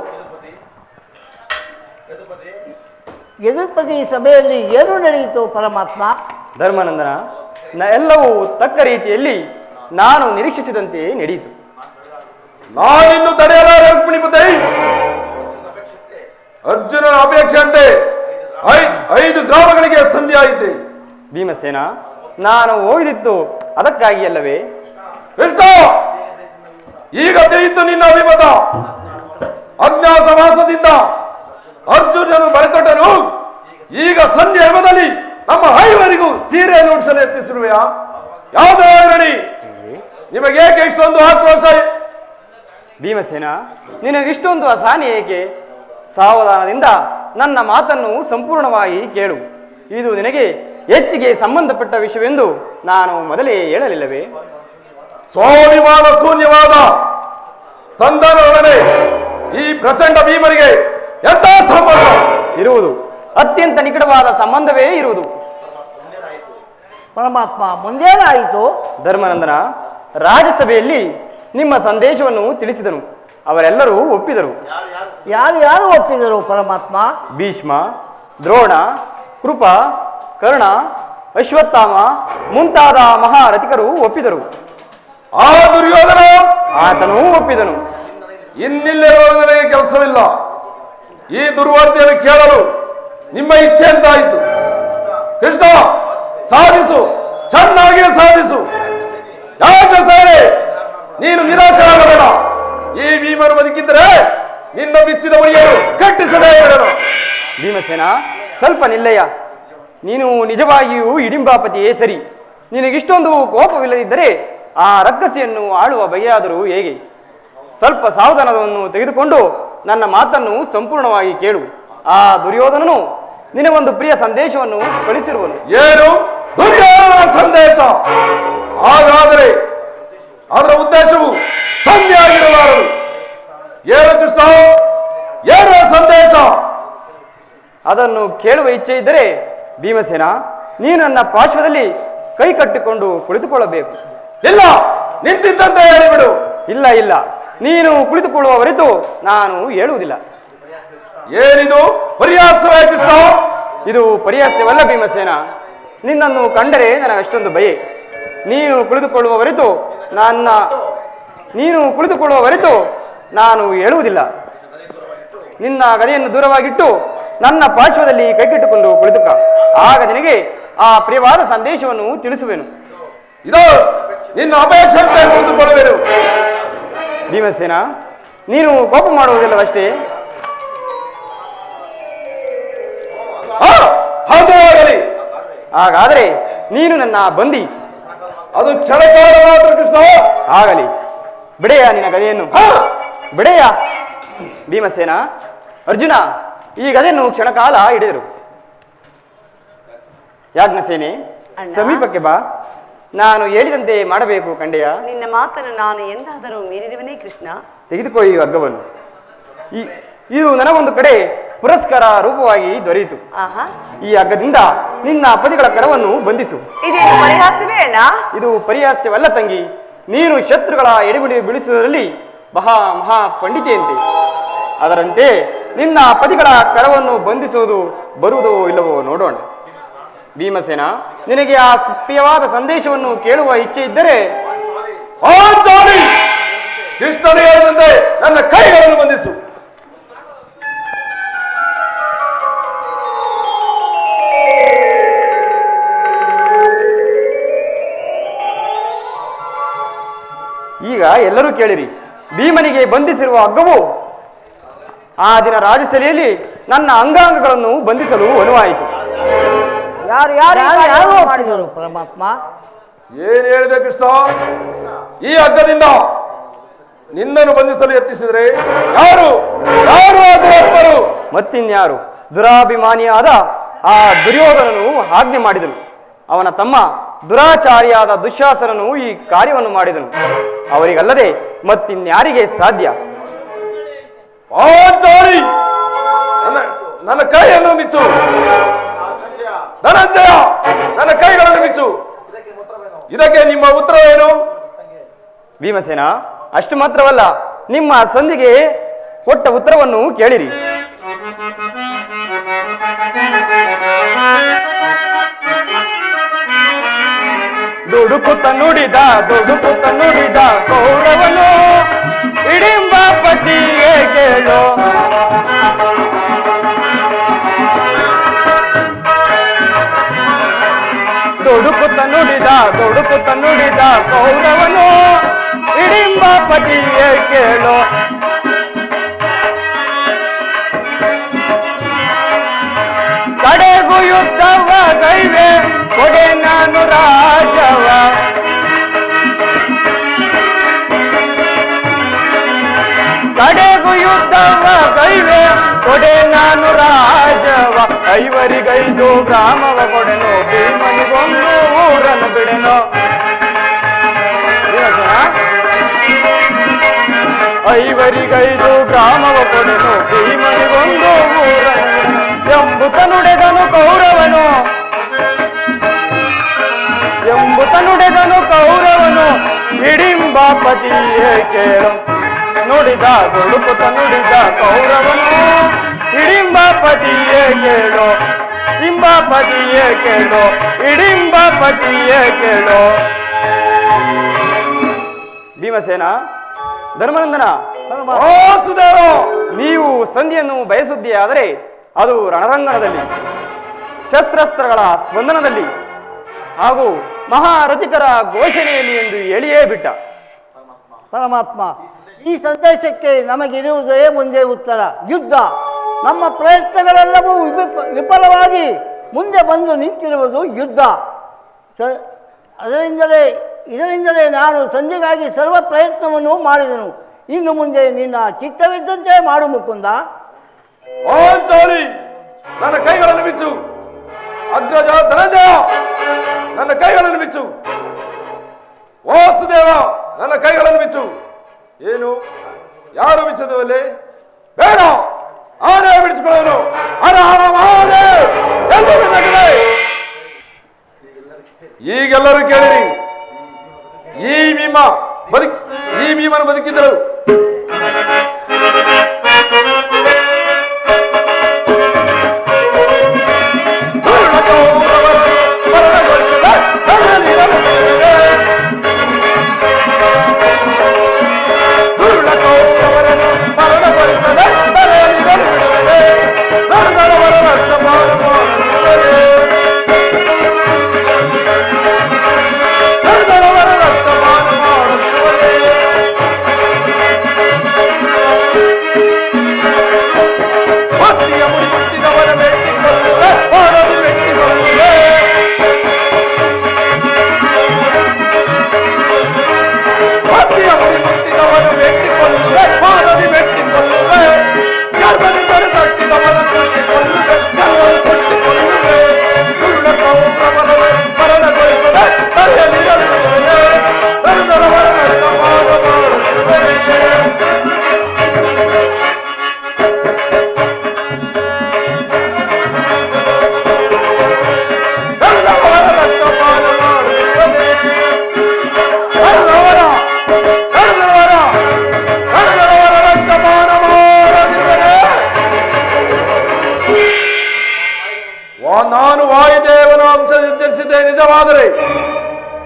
ಯದುಪತಿ ಸಭೆಯಲ್ಲಿ ಏನು ನಡೆಯಿತು ಪರಮಾತ್ಮ? ಧರ್ಮನಂದನ, ಎಲ್ಲವೂ ತಕ್ಕ ರೀತಿಯಲ್ಲಿ ನಾನು ನಿರೀಕ್ಷಿಸಿದಂತೆ ನಡೆಯಿತು. ನಾನಿನ್ನು ತಡೆಯಲಾರೆ ರುಕ್ಮಿಣಿಪತಿ. ಅರ್ಜುನನ ಅಪೇಕ್ಷೆಯಂತೆ 5 ಗ್ರಾಮಗಳಿಗೆ ಸಂಧಿಯಾಯಿತೆ. ಭೀಮಸೇನ, ನಾನು ಹೋಗಿದ್ದು ಅದಕ್ಕಾಗಿ ಅಲ್ಲವೇ? ಕೃಷ್ಣ, ಈಗ ತಿಳಿಯಿತು ನಿನ್ನ ಅಭಿಮತ. ಅಜ್ಞಾಸವಾಸದಿಂದ ಅರ್ಜುನನು ಬರೆತೊಟ್ಟನು. ಈಗ ಸಂಧ್ಯೆ ಎಂಬುದಲ್ಲಿ ನಮ್ಮ 5ವರಿಗೂ ಸೀರೆ ನುಡಿಸಲು ಯತ್ನಿಸಿರುವೆಯಾ? ಯಾವುದೋ ಇರಲಿ, ನಿಮಗೇಕೆ ಇಷ್ಟೊಂದು ಆಕ್ರೋಶ? ಭೀಮಸೇನ, ನಿನಗಿಷ್ಟೊಂದು ಅಸಹನೆ ಏಕೆ? ಸಾವಧಾನದಿಂದ ನನ್ನ ಮಾತನ್ನು ಸಂಪೂರ್ಣವಾಗಿ ಕೇಳು. ಇದು ನಿನಗೆ ಹೆಚ್ಚಿಗೆ ಸಂಬಂಧಪಟ್ಟ ವಿಷಯವೆಂದು ನಾನು ಮೊದಲೇ ಹೇಳಲಿಲ್ಲವೇ? ಸ್ವಾಭಿಮಾನ ಶೂನ್ಯವಾದ ಸಂಧಾನವೊಡನೆ ಈ ಪ್ರಚಂಡ ಭೀಮರಿಗೆ ಎಂಥ ಸಂಬಂಧ ಇರುವುದು? ಅತ್ಯಂತ ನಿಕಟವಾದ ಸಂಬಂಧವೇ ಇರುವುದು. ಪರಮಾತ್ಮ, ಮುಂದೇನಾಯಿತು? ಧರ್ಮನಂದನ, ರಾಜ್ಯಸಭೆಯಲ್ಲಿ ನಿಮ್ಮ ಸಂದೇಶವನ್ನು ತಿಳಿಸಿದನು. ಅವರೆಲ್ಲರೂ ಒಪ್ಪಿದರು. ಯಾರು ಒಪ್ಪಿದರು ಪರಮಾತ್ಮ? ಭೀಷ್ಮ, ದ್ರೋಣ, ಕೃಪ, ಕರ್ಣ, ಅಶ್ವತ್ಥಾಮ ಮುಂತಾದ ಮಹಾರಥಿಕರು ಒಪ್ಪಿದರು. ಆ ದುರ್ಯೋಧನ ಆತನೂ ಒಪ್ಪಿದನು. ಇನ್ನಿಲ್ಲಿರುವಾಗ ನನಗೆ ಕೆಲಸವಿಲ್ಲ. ಈ ದುರ್ವಾರ್ತೆಯನ್ನು ಕೇಳಲು ನಿಮ್ಮ ಇಚ್ಛೆ ಎಂತಾಯಿತು. ಕೃಷ್ಣ, ಸಾಧಿಸು, ಚೆನ್ನಾಗಿ ಸಾಧಿಸು. ಯಾಕೆ ಸಾರೆ ನೀನು ನಿರಾಶರಾಗಬೇಡ. ಈ ಭೀಮನು ಬದುಕಿದ್ದರೆ ನಿನ್ನ ಬಿಚ್ಚಿದ ಉಳಿಯಲು ಕಟ್ಟಿಸದೇ ಇರನು. ಭೀಮಸೇನ, ಸ್ವಲ್ಪ ನಿಲ್ಲಯ್ಯ. ನೀನು ನಿಜವಾಗಿಯೂ ಹಿಡಿಂಬಾಪತಿಯೇ ಸರಿ. ನಿನಗಿಷ್ಟೊಂದು ಕೋಪವಿಲ್ಲದಿದ್ದರೆ ಆ ರಕ್ಕಸಿಯನ್ನು ಆಳುವ ಬಗೆಯಾದರೂ ಹೇಗೆ? ಸ್ವಲ್ಪ ಸಾವಧಾನವನ್ನು ತೆಗೆದುಕೊಂಡು ನನ್ನ ಮಾತನ್ನು ಸಂಪೂರ್ಣವಾಗಿ ಕೇಳು. ಆ ದುರ್ಯೋಧನನು ನಿನಗೊಂದು ಪ್ರಿಯ ಸಂದೇಶವನ್ನು ಕಳಿಸಿರುವನು. ಏನು ದುರ್ಯೋಧನ ಸಂದೇಶ? ಹಾಗಾದರೆ ಅದರ ಉದ್ದೇಶವು ಸಂಧಿ ಆಗಿರಲಾರದು. ಏನು ಕೃಷ್ಣ, ಏನು ಸಂದೇಶ? ಅದನ್ನು ಕೇಳುವ ಇಚ್ಛೆ ಇದ್ದರೆ ಭೀಮಸೇನ, ನೀನು ನನ್ನ ಪಾರ್ಶ್ವದಲ್ಲಿ ಕೈ ಕಟ್ಟಿಕೊಂಡು ಕುಳಿತುಕೊಳ್ಳಬೇಕು. ಇಲ್ಲ, ನಿಂತಿದ್ದಂತೆ ಹೇಳಿಬಿಡು. ಇಲ್ಲ ಇಲ್ಲ, ನೀನು ಕುಳಿತುಕೊಳ್ಳುವವರೆಗೂ ನಾನು ಹೇಳುವುದಿಲ್ಲ. ಏನಿದು ಪರ್ಯಾಸವೇ ಕೃಷ್ಣ? ಇದು ಪರ್ಯಾಸ್ಯವಲ್ಲ ಭೀಮಸೇನ. ನಿನ್ನನ್ನು ಕಂಡರೆ ನನಗಷ್ಟೊಂದು ಭಯ. ನೀನು ಕುಳಿತುಕೊಳ್ಳುವ ಹೊರತು ನಾನು ಹೇಳುವುದಿಲ್ಲ. ನಿನ್ನ ಗದೆಯನ್ನು ದೂರವಾಗಿಟ್ಟು ನನ್ನ ಪಾರ್ಶ್ವದಲ್ಲಿ ಕೈಕಿಟ್ಟುಕೊಂಡು ಕುಳಿತುಕ. ಆಗ ನಿನಗೆ ಆ ಪ್ರಿಯವಾದ ಸಂದೇಶವನ್ನು ತಿಳಿಸುವೆನು. ಇದು ನಿನ್ನ ಅಪೇಕ್ಷೆ ಕುಳಿತುಕೊಳ್ಳುವೆನು. ಭೀಮಸೇನ, ನೀನು ಕೋಪ ಮಾಡುವುದಿಲ್ಲವಷ್ಟೇ. ಹಾಗಾದರೆ ನೀನು ನನ್ನ ಬಂದಿ. ಅದು ಕ್ಷಣಕಾಲ ಕೃಷ್ಣ. ಆಗಲಿ, ಬಿಡೆಯ ನಿನ್ನ ಗದೆಯನ್ನು, ಬಿಡೆಯ. ಭೀಮಸೇನ, ಅರ್ಜುನ, ಈ ಗದೆಯನ್ನು ಕ್ಷಣಕಾಲ ಹಿಡಿದರು. ಯಾಜ್ಞಸೇನೆ, ಸಮೀಪಕ್ಕೆ ಬಾ. ನಾನು ಹೇಳಿದಂತೆ ಮಾಡಬೇಕು ಕಂಡೆಯ. ನಿನ್ನ ಮಾತನ್ನು ನಾನು ಎಂದಾದರೂ ಮೀರಿರುವನೇ ಕೃಷ್ಣ. ತೆಗೆದುಕೋ ಈ ಹಗ್ಗವನ್ನು. ಇದು ನನಗೊಂದು ಕಡೆ ಪುರಸ್ಕಾರ ರೂಪವಾಗಿ ದೊರೆಯಿತು. ಈ ಹಗ್ಗದಿಂದ ನಿನ್ನ ಪತಿಗಳ ಕರವನ್ನು ಬಂಧಿಸು. ಇದೇನು ಪರಿಹಾಸವೇ ಅಣ್ಣ? ಇದು ಪರಿಹಾಸ್ಯವಲ್ಲ ತಂಗಿ. ನೀನು ಶತ್ರುಗಳ ಎಡೆಬಿಡಿ ಬೀಳಿಸುವುದರಲ್ಲಿ ಮಹಾ ಪಂಡಿತೆಯಂತೆ. ಅದರಂತೆ ನಿನ್ನ ಪತಿಗಳ ಕರವನ್ನು ಬಂಧಿಸುವುದು ಬರುವುದೋ ಇಲ್ಲವೋ ನೋಡೋಣ. ಭೀಮಸೇನ, ನಿನಗೆ ಆ ಪ್ರಿಯವಾದ ಸಂದೇಶವನ್ನು ಕೇಳುವ ಇಚ್ಛೆ ಇದ್ದರೆ ಕೃಷ್ಣನು ಹೇಳಿದಂತೆ ನನ್ನ ಕೈಗಳನ್ನು ಬಂಧಿಸು. ಈಗ ಎಲ್ಲರೂ ಕೇಳಿರಿ. ಭೀಮನಿಗೆ ಬಂಧಿಸಿರುವ ಹಗ್ಗವು ಆ ದಿನ ರಾಜಸಭೆಯಲ್ಲಿ ನನ್ನ ಅಂಗಾಂಗಗಳನ್ನು ಬಂಧಿಸಲು ಅನುವಾಯಿತು. ಯಾರು ಮಾಡಿದರು ಪರಮಾತ್ಮ? ಏನ್ ಹೇಳಿದೆ ಕೃಷ್ಣ? ಈ ಹಗ್ಗದಿಂದ ನಿನ್ನನ್ನು ಬಂಧಿಸಲು ಯತ್ನಿಸಿದ್ರೆ ಯಾರು ಯಾರು ಮತ್ತಿನ್ಯಾರು? ದುರಾಭಿಮಾನಿಯಾದ ಆ ದುರ್ಯೋಧನನು ಆಜ್ಞೆ ಮಾಡಿದನು. ಅವನ ತಮ್ಮ ದುರಾಚಾರಿಯಾದ ದುಶ್ಯಾಸನನು ಈ ಕಾರ್ಯವನ್ನು ಮಾಡಿದನು. ಅವರಿಗಲ್ಲದೆ ಮತ್ತಿನ್ಯಾರಿಗೆ ಸಾಧ್ಯ? ನನ್ನ ಕೈಯನ್ನು ಮಿಚ್ಚು. ಧನಂಜಯ, ನನ್ನ ಕೈಗಳನ್ನು ಮಿಚ್ಚು. ಇದಕ್ಕೆ ನಿಮ್ಮ ಉತ್ತರವೇನು? ಭೀಮಸೇನ, ಅಷ್ಟು ಮಾತ್ರವಲ್ಲ, ನಿಮ್ಮ ಸಂಧಿಗೆ ಕೊಟ್ಟ ಉತ್ತರವನ್ನು ಕೇಳಿರಿ. ದುಡುಕುತ್ತ ನುಡಿದ ಕೌರವನು ಹಿಡಿಂಬ ಪತಿಯೇ ಕೇಳೋ. ದುಡುಕುತ್ತ ನುಡಿದ ಕೌರವನು ಹಿಡಿಂಬ ಪತಿಯೇ ಕೇಳೋ. ಕಡೆಗೂ ಯುದ್ಧವ ಗೈವೆ ಕೊಡೆ ನಾನು ರಾಜವ. ಕಡೆಗೂ ಯುದ್ಧವ ಗೈವೆ ಕೊಡೆ ನಾನು ರಾಜವ. ಐವರಿಗೈದು ಗ್ರಾಮವ ಕೊಡೆನು, ಭೀಮನಿಗೊಂದು ಊರನ್ನು ಬಿಡೆನು. ಐವರಿಗೈದು ಗ್ರಾಮವ ಕೊಡೆನು, ಭೀಮನಿಗೊಂದು ಊರನ್ನು ಎಂಬುತ ನುಡಿದನು ಕೌರವನು ಹಿಡಿಂಬ ಪತಿಯೇ ಕೇಳು. ನುಡಿದ ದುಡುಕುತ ನುಡಿದ ಕೌರವನು ಹಿಡಿಂಬ ಪತಿಯೇ ಕೇಳು. ಹಿಂಬಾಪತಿಯೇ ಕೇಳು, ಹಿಡಿಂಬಾಪತಿಯೇ ಕೇಳು. ಭೀಮಸೇನ, ಧರ್ಮನಂದನ, ನೀವು ಸಂಧಿಯನ್ನು ಬಯಸುದ್ದೇ ಆದರೆ ಅದು ರಣರಂಗಣದಲ್ಲಿ, ಶಸ್ತ್ರಾಸ್ತ್ರಗಳ ಸ್ಪಂದನದಲ್ಲಿ ಹಾಗೂ ಮಹಾರಥಿಕರ ಘೋಷಣೆಯಲ್ಲಿ ಎಂದು ಹೇಳಿಯೇ ಬಿಟ್ಟ. ಪರಮಾತ್ಮ, ಈ ಸಂದೇಶಕ್ಕೆ ನಮಗಿರುವುದೇ ಒಂದೇ ಉತ್ತರ: ಯುದ್ಧ. ನಮ್ಮ ಪ್ರಯತ್ನಗಳೆಲ್ಲವೂ ವಿಫಲವಾಗಿ ಮುಂದೆ ಬಂದು ನಿಂತಿರುವುದು ಯುದ್ಧ. ಇದರಿಂದಲೇ ನಾನು ಸಂಧಿಗಾಗಿ ಸರ್ವ ಪ್ರಯತ್ನವನ್ನು ಮಾಡಿದೆನು. ಇನ್ನು ಮುಂದೆ ನಿನ್ನ ಚಿತ್ತವಿದ್ದಂತೆ ಮಾಡು ಮುಕುಂದ. ನನ್ನ ಕೈಗಳನ್ನು ಬಿಚ್ಚು. ಅಗ್ರಜ ಧನಂಜಯ, ನನ್ನ ಕೈಗಳನ್ನು ಬಿಚ್ಚು. ವಾಸುದೇವ, ನನ್ನ ಕೈಗಳನ್ನು ಬಿಚ್ಚು. ಏನು, ಯಾರು ಬಿಚ್ಚದವಲ್ಲೇ? ಬೇಡ, ಆನೆ ಬಿಡಿಸಿಕೊಳ್ಳೋನು. ಈಗೆಲ್ಲರೂ ಕೇಳಿರಿ, ಈ ಭೀಮನು ಬದುಕಿದ್ದರು.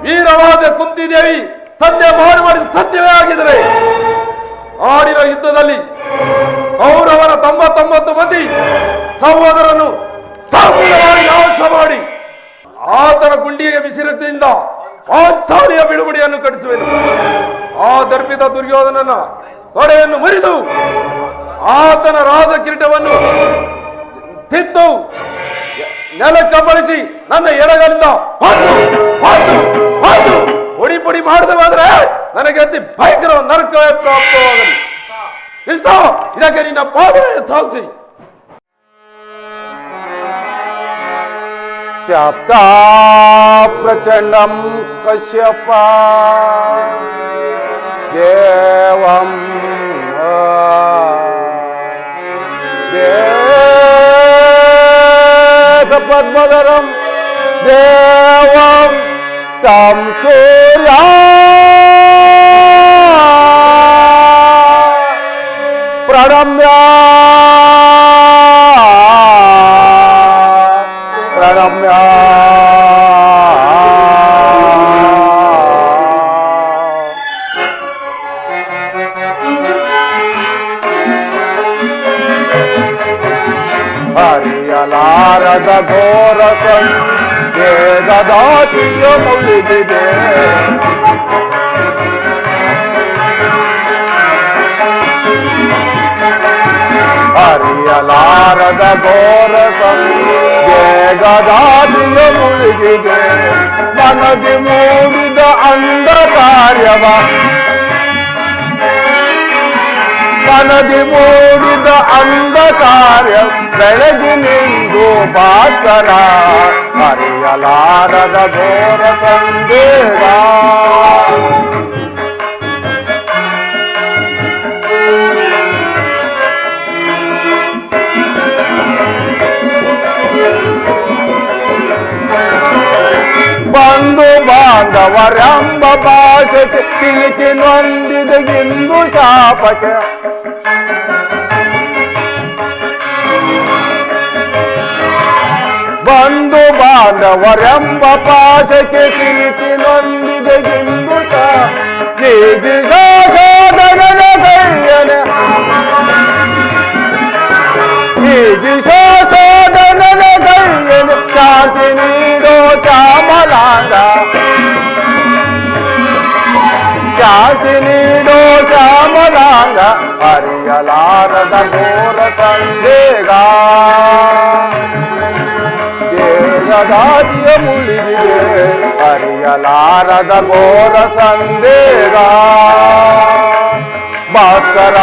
ವೀರವಾದ ಕುಂತಿದೇವಿ ಸತ್ಯ ಮಾಡಿದ ಸತ್ಯವೇ ಆಗಿದರೆ ಆಡಿನ ಯುದ್ಧದಲ್ಲಿ ಕೌರವರ 99 ಮಂದಿ ಸಹೋದರನು ಸಂಪೂರ್ಣವಾಗಿ ನಾಶ ಮಾಡಿ ಆತನ ಗುಂಡಿಗೆ ಬಿಸಿರಕ್ತಿಯಿಂದ ಪಾಂಚಾಲಿಯ ಬಿಡುಗಡೆಯನ್ನು ಕಟ್ಟಿಸುವೆನು. ಆ ದರ್ಪಿತ ದುರ್ಯೋಧನನ ತೊಡೆಯನ್ನು ಮುರಿದು ಆತನ ರಾಜ ಕಿರೀಟವನ್ನು ತಿತ್ತು ನೆಲಕ್ಕೆ ಬಳಸಿ ನನ್ನ ಎಡಗಲಿಂದ ಪುಡಿ ಪುಡಿ ಮಾಡದವಾದ್ರೆ ನನಗೆ ಅತಿ ಭಯಂಕರ ನರಕ ಪ್ರಾಪ್ತವಾಗಲಿ. ಇಷ್ಟ ಇದಕ್ಕೆ ನಿನ್ನ ಪಾದವೇ ಸಾಕ್ಷಿ. ಶಾಪ್ತಾ ಪ್ರಚಂಡಂ ಕಶ್ಯಪ ದೇವಂ ಪದ್ಮಧರಂ ದೇವಂ ತಂ ಸೂರ್ಯ ಪ್ರಣಮ್ಯ ಪ್ರಣಮ್ಯ ಹರಿಯಲಾರದ ಘೋರ ಸಂಗದಾತಿಯ ಮುಳುಗಿದೆ ಹರಿಯಲಾರದ ಘೋರ ಸಂಗದಾತಿಯ ಮುಳುಗಿದೆ ಮನದಿ ಮೂಡಿದ ಅಂಧಕಾರ್ಯವ ಮನದಿ ಮೂಡಿದ ಅಂಧಕಾರ್ಯ ಬೆಳಗಿನಿಂದು ಭಾಸ್ಕರ ಹರಿಯಲಾರದ ಘೋರ ಸಂದೇಹ ಬಂಧು ಬಾಂಧವರೆಂಬ ಭಾಷೆಗೆ ಸಿಲುಕಿ ನೊಂದಿದ ಇಂದು ಶಾಪಕ್ಕೆ ಬಂಧು ಬಾಂಧವರೆಂಬ ಭಾಷೆಗೆ ಸಿಲುಕಿ ನೊಂದಿದ ಇಂದು ಶಾಸೋದನ ಕೈಯನೆ ಶಾಸೋದನ ಕೈಯನೆ ಶಾಂತಿ ನೀಡೋ ಚಾಮಲಾಂಗ ಶಾಂತಿ ನೀಡೋ ಶ್ಯಾಮಲಾಂಗ ಹರಿಯಲಾರದ ಘೋರ ಸಂದೇಗ ದೇಹದಾದಿಯ ಮುಳಿದಿದೆ ಹರಿಯಲಾರದ ಘೋರ ಸಂದೇಗ ಭಾಸ್ಕರ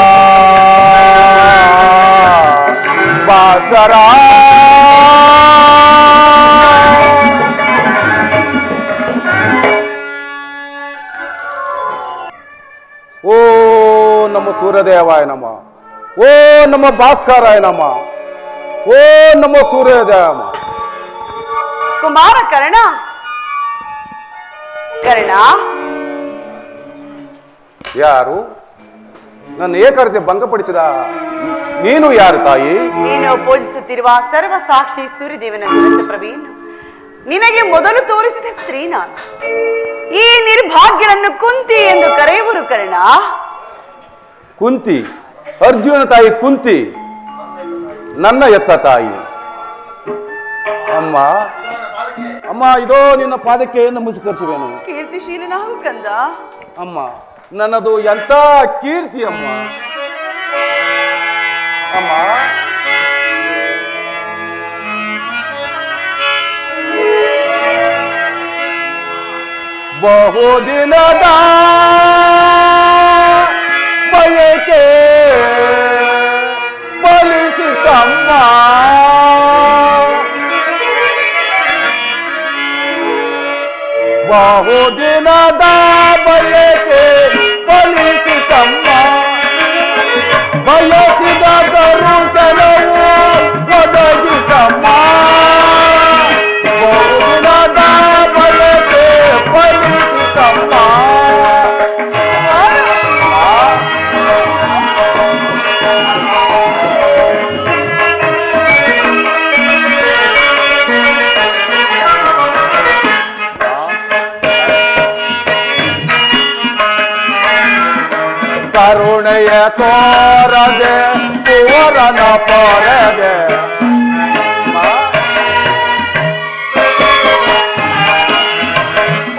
ಭಾಸ್ಕರ ಓ ನಮ್ಮ ಸೂರ್ಯದೇವಾಯ ನಮ ಓ ನಮ್ಮ ಭಾಸ್ಕರಾಯ ನಮ ಓ ನಮ್ಮ ಸೂರ್ಯೋದಯ ನಮ. ಕುಮಾರ ಕರ್ಣ ಕರ್ಣ ಯಾರು ನನ್ನ ಏಕರ್ತೆ ಭಂಗಪಡಿಸಿದ ನೀನು ಯಾರು ತಾಯಿ? ನೀನು ಪೂಜಿಸುತ್ತಿರುವ ಸರ್ವ ಸಾಕ್ಷಿ ಸೂರ್ಯದೇವನ ಜ್ವಲಂತ ಪ್ರಭೆಯನ್ನು ನಿನಗೆ ಮೊದಲು ತೋರಿಸಿದ ಸ್ತ್ರೀ ನಾನು. ಈ ನಿರ್ಭಾಗ್ಯರನ್ನು ಕುಂತಿ ಎಂದು ಕರೆಯುವರು ಕರ್ಣ. ಕುಂತಿ ಅರ್ಜುನ ತಾಯಿ ಕುಂತಿ ನನ್ನ ಎತ್ತ ತಾಯಿ. ಅಮ್ಮ ಅಮ್ಮ ಇದೋ ನಿನ್ನ ಪಾದಕ್ಕೆ ನಮಸ್ಕರಿಸುವೆನು. ಕೀರ್ತಿಶೀಲನಾಗು ಕಂದ. ಅಮ್ಮ ನನ್ನದು ಎಂತ ಕೀರ್ತಿ ಅಮ್ಮ. ಅಮ್ಮ ಬಹುದಿನದ ಬಯಕೆ ಫಲಿಸಿತಮ್ಮ. ಬಹುದಿನದ ಬಯಕೆ ಫಲಿಸಿತಮ್ಮ. ಬಯಸಿದ ದರುಶನವು ಒದಗಿತಮ್ಮ. ಬಹುದಿನದ ಬಯಕೆ ಫಲಿಸಿತಮ್ಮ. ಕರುಣೆಯ ತೋರದೆ ಕುವರನ ಪೊರೆದೆ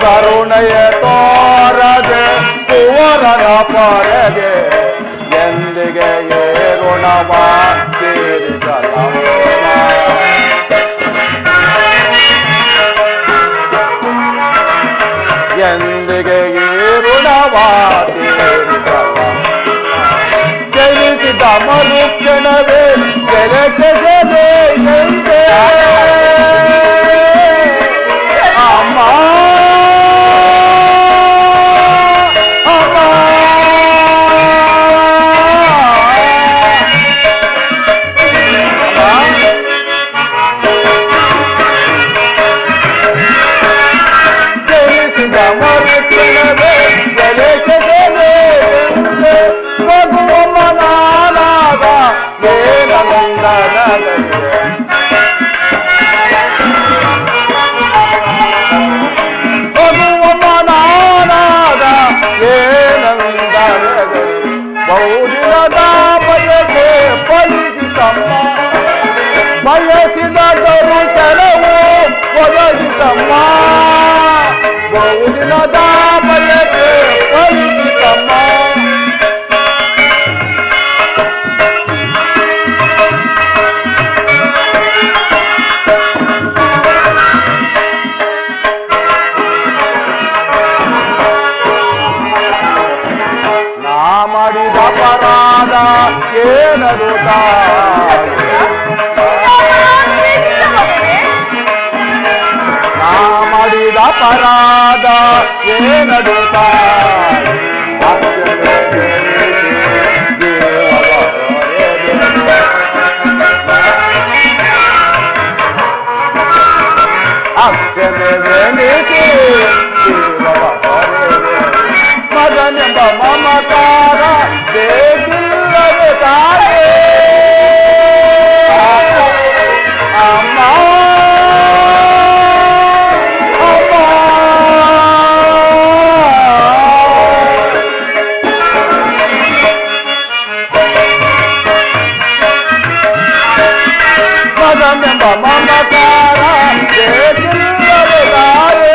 ಕರುಣೆಯ ತೋರದೆ ಕುವರನ ಪೊರೆದೆ ಎಂದಿಗೆ ಋಣವ ತೀರಿಸಲಮ್ಮ ಎಂದಿಗೆ ಋಣವ ತೀರಿಸಲ ಜನಿಸಿದ ಮರುಕ್ಷಣವೇ ಕೆಳಕೆಸದೆ ಎಂದೆ ಅಮ್ಮ ಬಹುದಿನದ ಬಯಕೆ ಫಲಿಸಿತಮ್ಮ ಬಯಸಿದ ದರುಚನವು ಒದಗಿತಮ್ಮ ಬಹುದಿನದ ಬಯಕೆ ಫಲಿಸಿತಮ್ಮ ಮಾಡಿದ ಅಪರಾಧ ಏನದು ನಾ ಮಾಡಿದ ಅಪರಾಧ ಏನದು ಅಕ್ಷನೆಸಿ ಮಗನೆಂಬ ಮಮಕಾರ ಬೇಕಿಲ್ಲದೆ ತಾಯೇ ಅಮ್ಮ ಅಮ್ಮ ಮಗನೆಂಬ ಮಮಕಾರ ಬೇಕಿಲ್ಲದೆ ತಾಯೇ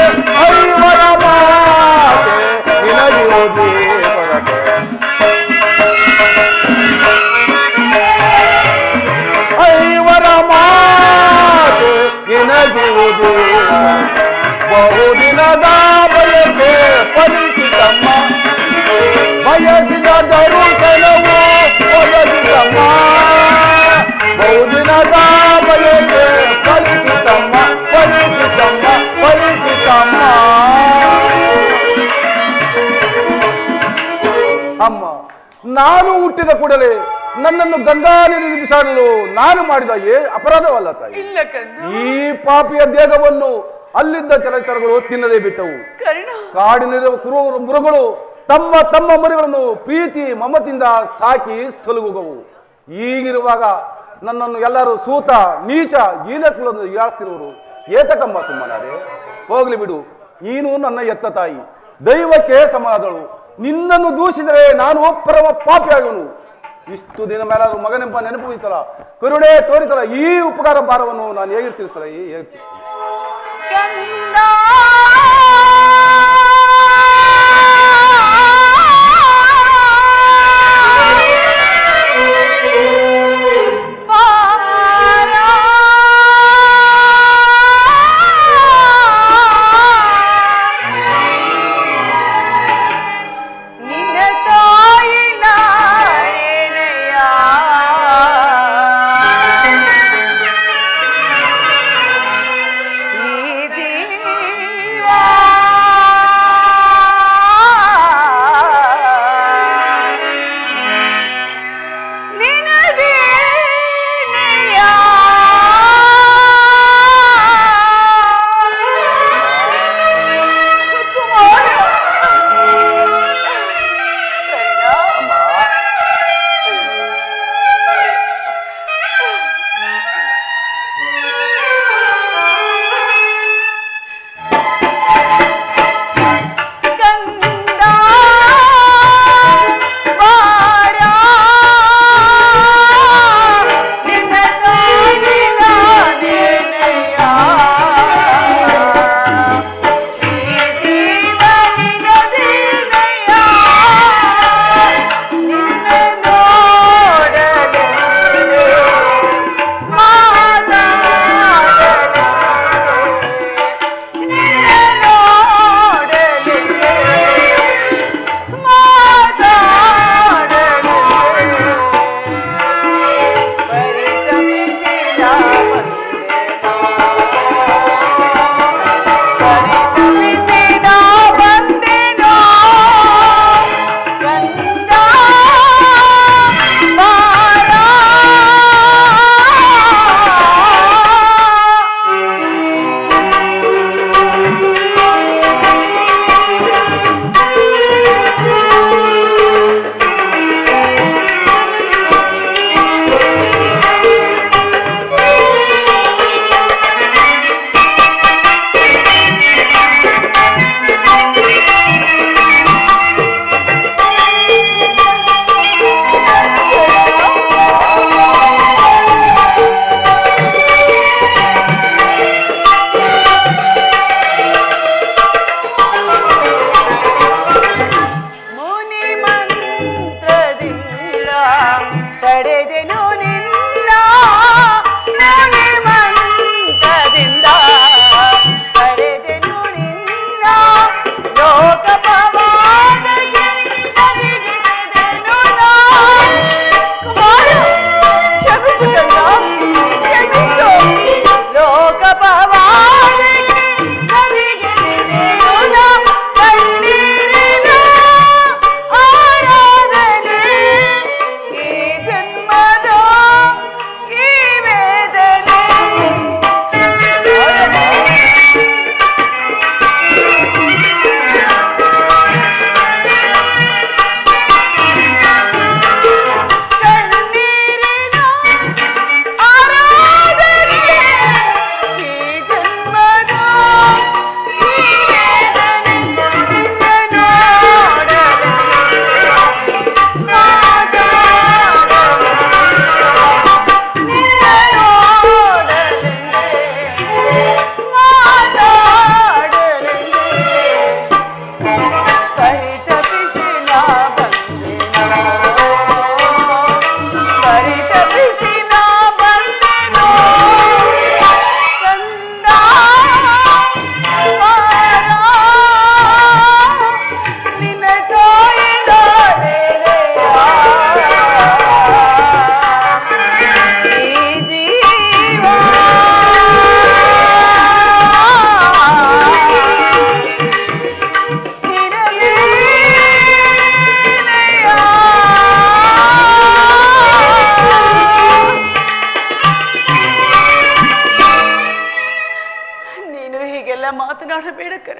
ಐವರ ಮಾತೆ ನಿನಗುವುದೇ ಐವರ ಮಾತು ನಿನಗುವುದು ಬಹುದಿನದ ಬಯಕೆ ಫಲಿಸಿತಮ್ಮ ಬಯಸಿದ ದರುಕನವು ಒದಗಿತಮ್ಮ ಬಹುದಿನದ ಬಯಕೆ ಫಲಿಸಿತಮ್ಮ ಫಲಿಸಿತಮ್ಮ ಫಲಿಸಿತಮ್ಮ ಅಮ್ಮ ನಾನು ಹುಟ್ಟಿದ ಕೂಡಲೇ ನನ್ನನ್ನು ಗಂಗಾ ನದಿಗೆ ಬಿಸಾಡಲು ನಾನು ಮಾಡಿದ ಅಪರಾಧವಲ್ಲ ತಾಯಿ. ಈ ಪಾಪಿಯ ದೇಹವನ್ನು ಅಲ್ಲಿದ್ದ ಚಲಚರಗಳು ತಿನ್ನದೇ ಬಿಟ್ಟವು. ಕಾಡಿನಲ್ಲಿರುವ ಮೃಗಗಳು ತಮ್ಮ ತಮ್ಮ ಮರಿಗಳನ್ನು ಪ್ರೀತಿ ಮಮತಿಯಿಂದ ಸಾಕಿ ಸಲುಗುಗವು. ಈಗಿರುವಾಗ ನನ್ನನ್ನು ಎಲ್ಲರೂ ಸೂತ ನೀಚ ಈಲಕುಲನ್ನು ಹೀಯಾಳಿಸ್ತಿರುವರು ಏತಕಮ್ಮ ಸುಮ್ಮನಾರೆ? ಹೋಗ್ಲಿ ಬಿಡು, ನೀನು ನನ್ನ ಎತ್ತ ತಾಯಿ, ದೈವಕ್ಕೆ ಸಮಾನದಳು. ನಿನ್ನನ್ನು ದೂಷಿಸಿದರೆ ನಾನು ಪರಮ ಪಾಪಿಯಾಗುವನು. ಇಷ್ಟು ದಿನ ಮೇಲಾದ್ರೂ ಮಗನೆಂಬ ನೆನಪು ಇತ್ತಲ್ಲ, ಕರುಣೆ ತೋರಿತಲ್ಲ, ಈ ಉಪಕಾರ ಭಾರವನ್ನು ನಾನು ಹೇಗೆ ತಿಳಿಸಲ್ಲ? ಹೇಗೆ ಈ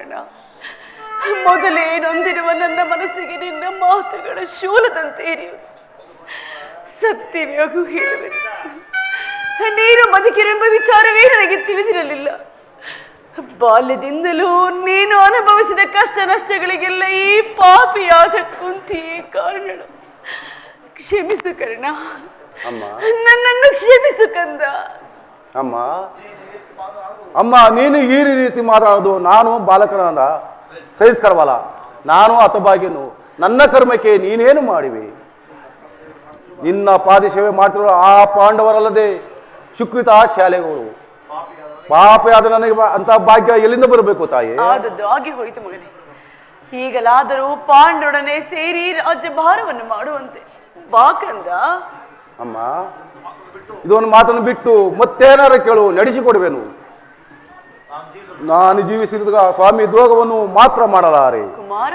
ಕರ್ಣ. ಮೊದಲೇ ನೊಂದಿರುವ ನನ್ನ ಮನಸ್ಸಿಗೆ ನಿನ್ನ ಮಾತುಗಳ ಶೂಲದಂತೆ ಇರಿಯುವುದು. ಸತ್ಯವ್ಯಾಗೂ ಹೇಳುವೆ, ನೀನು ಬದುಕಿರೆಂಬ ವಿಚಾರವೇ ನನಗೆ ತಿಳಿದಿರಲಿಲ್ಲ. ಬಾಲ್ಯದಿಂದಲೂ ನೀನು ಅನುಭವಿಸಿದ ಕಷ್ಟ ನಷ್ಟಗಳಿಗೆಲ್ಲ ಈ ಪಾಪಿಯಾದ ಕುಂತಿಯೇ ಕಾರಣ. ಕ್ಷಮಿಸು ಕರ್ಣ, ನನ್ನನ್ನು ಕ್ಷಮಿಸು ಕಂದ. ಅಮ್ಮ ಅಮ್ಮ ನೀನು ಈ ರೀತಿ ಮಾತಾಡೋದು ನಾನು ಬಾಲಕನಾದ ಸಹಿಸ್ಕರವಲ್ಲ. ನಾನು ಹತಭಾಗ್ಯನು, ನನ್ನ ಕರ್ಮಕ್ಕೆ ನೀನೇನು ಮಾಡಿವೆ? ನಿನ್ನ ಪಾದಿ ಸೇವೆ ಮಾಡ್ತಿರೋ ಆ ಪಾಂಡವರಲ್ಲದೆ ಸುಕೃತ ಶಾಲೆಗಳು ಪಾಪಿಯಾದ ನನಗೆ ಅಂತ ಭಾಗ್ಯ ಎಲ್ಲಿಂದ ಬರಬೇಕು ತಾಯಿ? ಆದದ್ದು ಆಗಿ ಹೋಯಿತು ಮಗನೇ. ಈಗಲಾದರೂ ಪಾಂಡವರೊಡನೆ ಸೇರಿ ರಾಜ್ಯಭಾರವನ್ನು ಮಾಡುವಂತೆ ಬಾಕಂದ. ಅಮ್ಮ ಇದೊಂದು ಮಾತನ್ನು ಬಿಟ್ಟು ಮತ್ತೇನಾರ ಕೇಳು, ನಡೆಸಿಕೊಡುವೆನು. ನಾನು ಜೀವಿಸಿದ ಸ್ವಾಮಿ ದ್ರೋಹವನ್ನು ಮಾತ್ರ ಮಾಡಲಾರೆ. ಕುಮಾರ,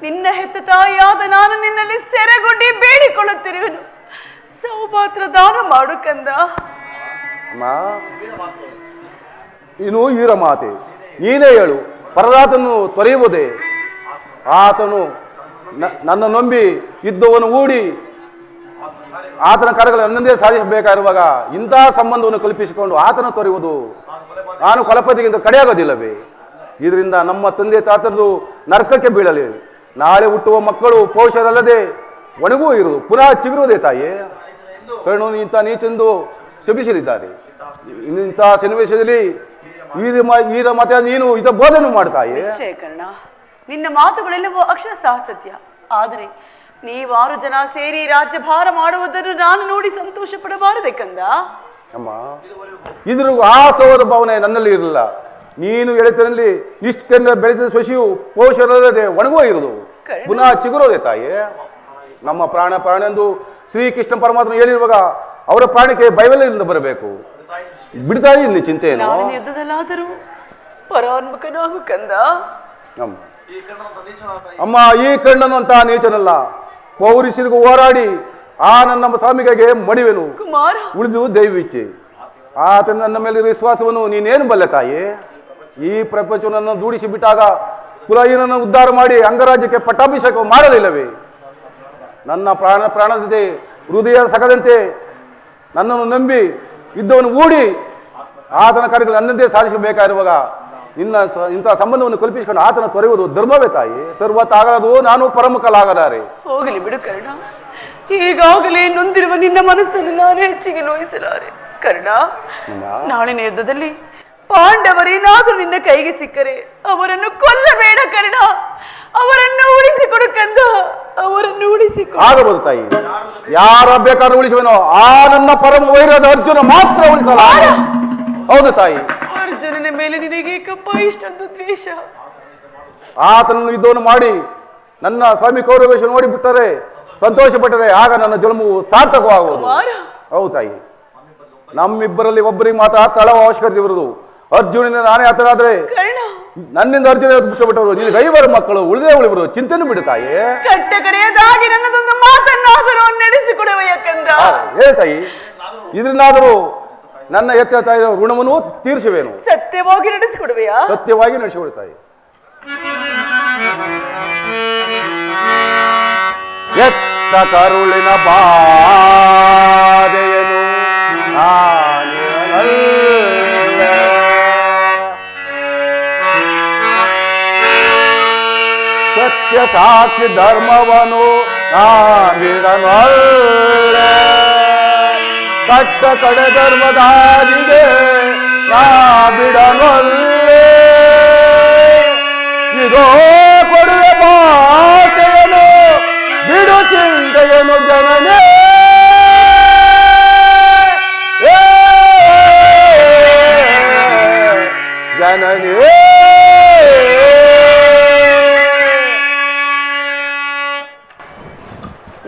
ನಿನ್ನ ಹೆತ್ತ ತಾಯಿಯಾದ ನಾನು ನಿನ್ನಲ್ಲಿ ಸೆರೆಗೊಂಡಿ ಬೇಡಿಕೊಳ್ಳುತ್ತಿರುವೆನು, ಸೌಭಾತ್ರ ದಾನ ಮಾಡು ಕಂದ. ಅಮ್ಮ ಇನ್ನು ಈರ ಮಾತೆ, ನೀನೇ ಹೇಳು, ಪರದಾತನು ತೊರೆಯುವುದೇ? ಆತನು ನನ್ನ ನಂಬಿ ಇದ್ದವನು ಹೂಡಿ ಆತನ ಕಾರ್ಯಗಳು ನನ್ನದೇ ಸಾಧಿಸಬೇಕಾಗಿರುವಾಗ ಇಂತಹ ಸಂಬಂಧವನ್ನು ಕಲ್ಪಿಸಿಕೊಂಡು ಆತನ ತೊರೆಯುವುದು ನಾನು ಕುಲಪತಿಗಿಂತ ಕಡೆಯಾಗೋದಿಲ್ಲವೇ? ಇದರಿಂದ ನಮ್ಮ ತಂದೆ ತಾತರದು ನರಕಕ್ಕೆ ಬೀಳಲಿ. ನಾಳೆ ಹುಟ್ಟುವ ಮಕ್ಕಳು ಪೌಷರಲ್ಲದೆ ಒಣಗೂ ಇರುವುದು, ಪುನಃ ಚಿಗುರುವುದೇ ತಾಯಿ. ಕರ್ಣು ಇಂಥ ನೀಚೆಂದು ಶಪಿಸಲಿದ್ದಾರೆ. ಇಂಥ ಸನ್ನಿವೇಶದಲ್ಲಿ ವೀರ ಮತ ನೀನು ಇದ ಬೋಧನೆ ಮಾಡ್ತಾಯಿ. ನಿಶ್ಚಯ ಕರ್ಣ, ನಿನ್ನ ಮಾತುಗಳೆಲ್ಲವೂ ಅಕ್ಷರಶಃ ಸತ್ಯ. ಆದರೆ ನೀವಾರು ಜನ ಸೇರಿ ರಾಜ್ಯಭಾರ ಮಾಡುವುದನ್ನು ನಾನು ನೋಡಿ ಸಂತೋಷ ಪಡಬಾರದೆ ಕಂದ. ಅಮ್ಮ ಇದ್ರ ಆ ಸೌರ ಭಾವನೆ ನನ್ನಲ್ಲಿ ಇರಲಿಲ್ಲ. ನೀನು ಎಳೆತನಲ್ಲಿ ಇಷ್ಟೆಲ್ಲ ಬೆಳೆಸಿದ ಸೊಸಿಯು ಪೌಷರಲ್ಲದೆ ಒಣಗುವ ಇರುವುದು, ಪುನಃ ಚಿಗುರೋದೆ ತಾಯಿ. ನಮ್ಮ ಪ್ರಾಣ ಎಂದು ಶ್ರೀಕೃಷ್ಣ ಪರಮಾತ್ಮ ಹೇಳಿರುವಾಗ ಅವರ ಪ್ರಾಣಕ್ಕೆ ಭಯವೆಲ್ಲದಿಂದ ಬರಬೇಕು. ಬಿಡ್ತಾಯಿ ಇಲ್ಲಿ ಚಿಂತೆಯನ್ನು. ಯುದ್ಧದಲ್ಲಾದರೂ ಪರಾನ್ಮುಖನಾಗು ಕಂದ. ಅಮ್ಮ ಈ ಕಣ್ಣನು ಅಂತ ನೀಚನಲ್ಲ, ಪೌರುಷರಿಗೂ ಹೋರಾಡಿ ಆ ನನ್ನ ಸ್ವಾಮಿಗೆ ಮಡಿವೆನು. ಕುಮಾರ, ಉಳಿದು ದೈವಿಚ್ಛೆ. ಆತ ನನ್ನ ಮೇಲೆ ವಿಶ್ವಾಸವನ್ನು ನೀನೇನು ಬಲ್ಲೆ ತಾಯಿ? ಈ ಪ್ರಪಂಚವನ್ನು ದೂಡಿಸಿ ಬಿಟ್ಟಾಗ ಕುಲಹೀನನ್ನು ಉದ್ಧಾರ ಮಾಡಿ ಅಂಗರಾಜ್ಯಕ್ಕೆ ಪಟ್ಟಾಭಿಷೇಕ ಮಾಡಲಿಲ್ಲವೇ? ನನ್ನ ಪ್ರಾಣದಂತೆ ಹೃದಯ ಸಗದಂತೆ ನನ್ನನ್ನು ನಂಬಿ ಇದ್ದವನು ಹೂಡಿ ಆತನ ಕಾರ್ಯಗಳು ನನ್ನಂತೆ ಸಾಧಿಸಬೇಕಾಗಿರುವಾಗ ಇಂಥ ಸಂಬಂಧವನ್ನು ಕಲ್ಪಿಸಿಕೊಂಡು ಆತನ ತೊರೆಯುವುದು ಧರ್ಮವೇ ತಾಯಿ? ಸರ್ವತ್ತಾಗದು, ನಾನು ಪರಮುಖಲಾಗಲಾರೆ. ಹೋಗಲಿ ಬಿಡು ಕರ್ಣ, ಈಗಾಗಲೇ ನೊಂದಿರುವ ನಿನ್ನ ಮನಸ್ಸನ್ನು ನಾನು ಹೆಚ್ಚಿಗೆ ನೋಯಿಸಲಾರೆ. ಕರ್ಣ, ನಾಳಿನ ಯುದ್ಧದಲ್ಲಿ ಪಾಂಡವರೇನಾದರೂ ನಿನ್ನ ಕೈಗೆ ಸಿಕ್ಕರೆ ಅವರನ್ನು ಕೊಲ್ಲಬೇಡ ಕರ್ಣ, ಅವರನ್ನು ಉಳಿಸಿಕೊಡು ಕಂದ, ಅವರನ್ನು ಉಳಿಸಿಕೊಡು. ಆಗಬಹುದು ತಾಯಿ, ಯಾರ ಬೇಕಾದ್ರೂ ಉಳಿಸುವೆನೋ, ಆ ನನ್ನ ಪರಮ ವೈರದ ಅರ್ಜುನ ಮಾತ್ರ ಉಳಿಸಲ್ಲ. ಹೌದು ತಾಯಿ. ಅರ್ಜುನನ ಮೇಲೆ ನಿನಗೆ ಕಪ್ಪ ಇಷ್ಟೊಂದು ದ್ವೇಷ? ಆತನನ್ನು ಯುದ್ಧವನ್ನು ಮಾಡಿ ನನ್ನ ಸ್ವಾಮಿ ಕೌರವೇಶ ನೋಡಿ ಬಿಟ್ಟರೆ, ಸಂತೋಷ ಪಟ್ಟರೆ ಆಗ ನನ್ನ ಜನ್ಮವು ಸಾರ್ಥಕವಾಗುವುದು. ಹೌದು ತಾಯಿ, ನಮ್ಮಿಬ್ಬರಲ್ಲಿ ಒಬ್ಬರಿಗೆ ಮಾತ್ರ ತಳವ ಅವಶ್ಯಕತೆ ಇರುವುದು. ಅರ್ಜುನಿಂದ ನಾನೇ ಹತನಾದ್ರೆ ನನ್ನಿಂದ ಅರ್ಜುನ ಬಿಟ್ಟು ಬಿಟ್ಟವರು ನಿನಗೆ 5 ಮಕ್ಕಳು ಉಳಿಬರು. ಚಿಂತೆನೂ ಬಿಡು ತಾಯಿ. ಕಟ್ಟ ಕಡೆಯದಾಗಿ ನನ್ನದೊಂದು ಮಾತನ್ನಾದರೂ ನಡೆಸಿಕೊಡುವ ಯಾಕಂದ. ಹೇಳಿ ತಾಯಿ, ಇದರಿಂದಾದರೂ ನನ್ನ ಎತ್ತ ತಾಯಿ ಋಣವನ್ನು ತೀರಿಸುವೇನು. ಸತ್ಯವಾಗಿ ನಡೆಸಿಕೊಡುವೆಯಾ? ಸತ್ಯವಾಗಿ ನಡೆಸಿಕೊಡುತ್ತಾಯಿ. ಎತ್ತ ಕರುಳಿನ ಬಾಧೆಯನು ಸತ್ಯ ಸಾಕ್ಷಿ ಧರ್ಮವನು ಬಿಡನೊಳ್ಳೆ, ಕಟ್ಟ ಕಡೆ ಧರ್ಮದಾರಿಗೆ ಬಿಡನೊಳ್ಳೆ. ಇದೋ ಕೊಡುವೆ ಭಾಷೆಯನು ಬಿಡು ಚಿಂತೆಯನು ಜನನೇ. ಜನನೇ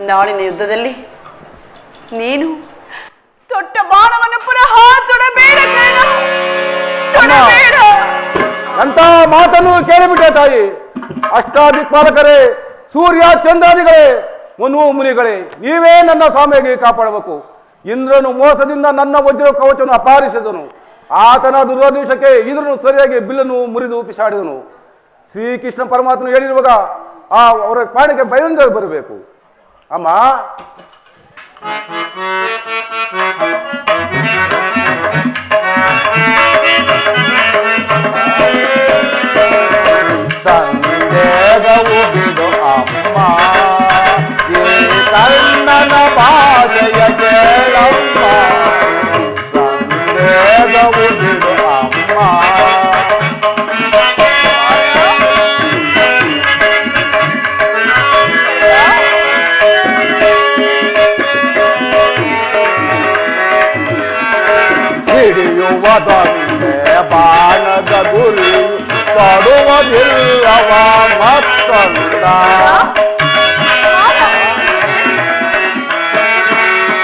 ನಾಳಿನ ಯುದ್ಧದಲ್ಲಿ ನೀನು ತೊಟ್ಟ ಬಾಣವನ್ನು ಪುನಃ ತೊಡಬೇಡ. ಅಂತ ಮಾತನ್ನು ಕೇಳಿಬಿಟ್ಟೆ ತಾಯಿ. ಅಷ್ಟಾದಿಕ್ಪಾಲಕರೇ, ಸೂರ್ಯ ಚಂದ್ರಾದಿಗಳೇ, ಮುನಿಗಳೇ, ನೀವೇ ನನ್ನ ಸ್ವಾಮಿಯಾಗಿ ಕಾಪಾಡಬೇಕು. ಇಂದ್ರನು ಮೋಸದಿಂದ ನನ್ನ ವಜ್ರ ಕವಚವನ್ನು ಅಪಹರಿಸಿದನು. ಆತನ ದುರ್ದೃಷ್ಟಕ್ಕೆ ಇದನ್ನು ಸರಿಯಾಗಿ ಬಿಲ್ಲನ್ನು ಮುರಿದು ಪಿಸಾಡಿದನು. ಶ್ರೀಕೃಷ್ಣ ಪರಮಾತ್ಮ ಹೇಳಿರುವಾಗ ಅವರ ಪಾಣಿಗೆ ಭಯಂಕರ ಬರಬೇಕು. ಅಮ್ಮ ಸಂದೇಹವು ಬಿಡು ಅಮ್ಮ, ಈ ಕಣ್ಣನ ಭಾಷೆಯ ಕೇಳಮ್ಮ, ಸಂದೇಹವು ಬಿಡು ಅಮ್ಮ. ಹಿಡಿಯುವುದೊಂದೇ ಬಾಣದ ಗುರಿ, ತೊಡುವುದಿಲ್ಲವ ಮತ್ತೊಂದ.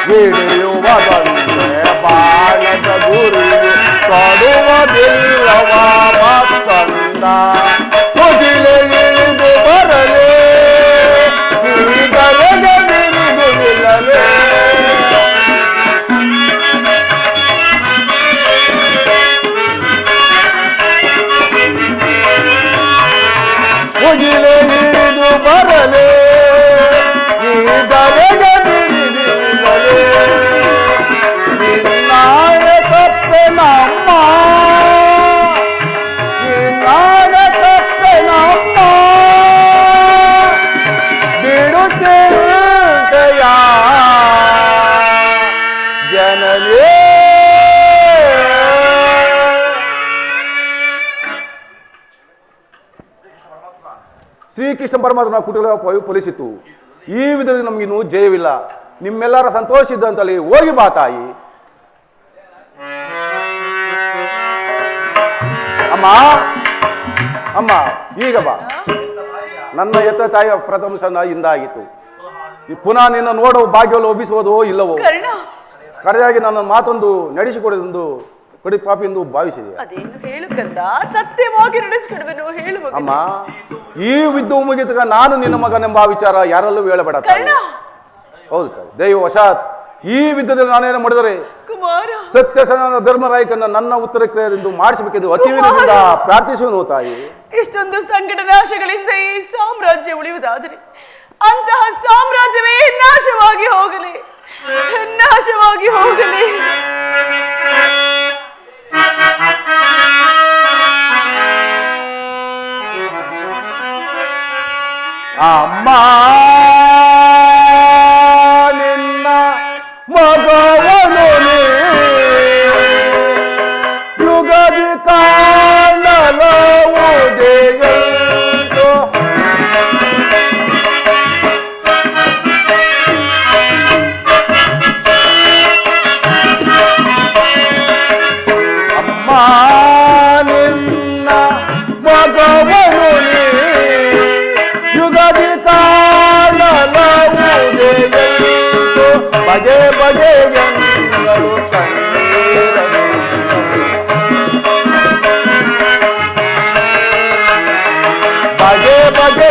ಹಿಡಿಯುವುದೊಂದೇ ಬಾಣದ ಗುರಿ, ತೊಡುವುದಿಲ್ಲವ ಮತ್ತೊಂದ. ಮುಗಿಲೆ ಇಳಿದು ಬರಲೇ, ಈಗಲೇ ಬಿರುದು ನಿಲ್ಲಲೇ. ಮುಗಿಲೆ ಹಿಡಿದು ಬರಲೇ, ಈಗಲೆಗೆ ಬಿಡಿದಿರಲೇ. ನಿನ್ನಾಯ ತಪ್ಪೆ ನಮ್ಮ, ನಿನ್ನಾಯ ತಪ್ಪೆ ನಮ್ಮ, ಬಿಡು ಚಿಂತೆಯ ಜನರೇ. ಶ್ರೀಕೃಷ್ಣ ಪರಮಾತ್ಮ ಕುಟುಂಬ ಫಲಿಸಿತು. ಈ ವಿಧದಲ್ಲಿ ನಮಗಿನ್ನೂ ಜಯವಿಲ್ಲ. ನಿಮ್ಮೆಲ್ಲರ ಸಂತೋಷ ಇದ್ದಂತಲ್ಲಿ ಹೋಗಿ ಬಾ ತಾಯಿ. ಅಮ್ಮ ಅಮ್ಮ ಈಗ ಬಾ. ನನ್ನ ಎತ್ತ ತಾಯಿಯ ಪ್ರಥಮ ಸಣ್ಣ ಇಂದಾಗಿತ್ತು. ಪುನಃ ನಿನ್ನ ನೋಡುವ ಭಾಗ್ಯವನ್ನು ಒಬ್ಬಿಸುವುದೋ ಇಲ್ಲವೋ, ಕಡೆಯಾಗಿ ನನ್ನ ಮಾತೊಂದು ನಡೆಸಿಕೊಡೋದೊಂದು ಕಡಿ ಪಾಪಿ ಎಂದು ಭಾವಿಸಿದೆ. ಅದೇನು ಹೇಳು ಕಂದ, ಸತ್ಯವಾಗಿ ನಡೆಸಿಕೊಡುವೆನು, ಹೇಳುವ. ಅಮ್ಮ, ಈ ವಿದ್ದು ಮುಗಿತಗ ನಾನು ನಿನ್ನ ಮಗನೆಂಬ ವಿಚಾರ ಯಾರಲ್ಲೂ ಹೇಳಬೇಡ. ಹೌದು ತಾಯಿ, ದೈವವಶಾತ್ ಈ ವಿದ್ಯದಲ್ಲಿ ನಾನೇನು ಮಾಡಿದರೆ ಸತ್ಯಸನ ಧರ್ಮರಾಯಕನ್ನ ನನ್ನ ಉತ್ತರ ಕ್ರಿಯೆಂದು ಮಾಡಿಸಬೇಕೆಂದು ಅತಿ ವಿನಯದಿಂದ ಪ್ರಾರ್ಥಿಸುವನು ತಾಯಿ. ಇಷ್ಟೊಂದು ಸಂಕಟ ನಾಶಗಳಿಂದ ಈ ಸಾಮ್ರಾಜ್ಯ ಉಳಿಯುವುದಾದರೆ ಅಂತಹ ಸಾಮ್ರಾಜ್ಯವೇ ನಾಶವಾಗಿ ಹೋಗಲಿ, ನಾಶವಾಗಿ ಹೋಗಲಿ. ಅಮ್ಮ ನಿನ್ನ ಮಗವನು ಯುಗದಿ ಕಾಣಲವುದೆಯೋ. ಅಮ್ಮ ನಿನ್ನ ಮಗವನು ಯುಗದಿ ಕಾಣಲವುದೆಯೋ. ಬಗೆ ಬಗೆಯಂಗಳು ಬಗೆ ಬಗೆ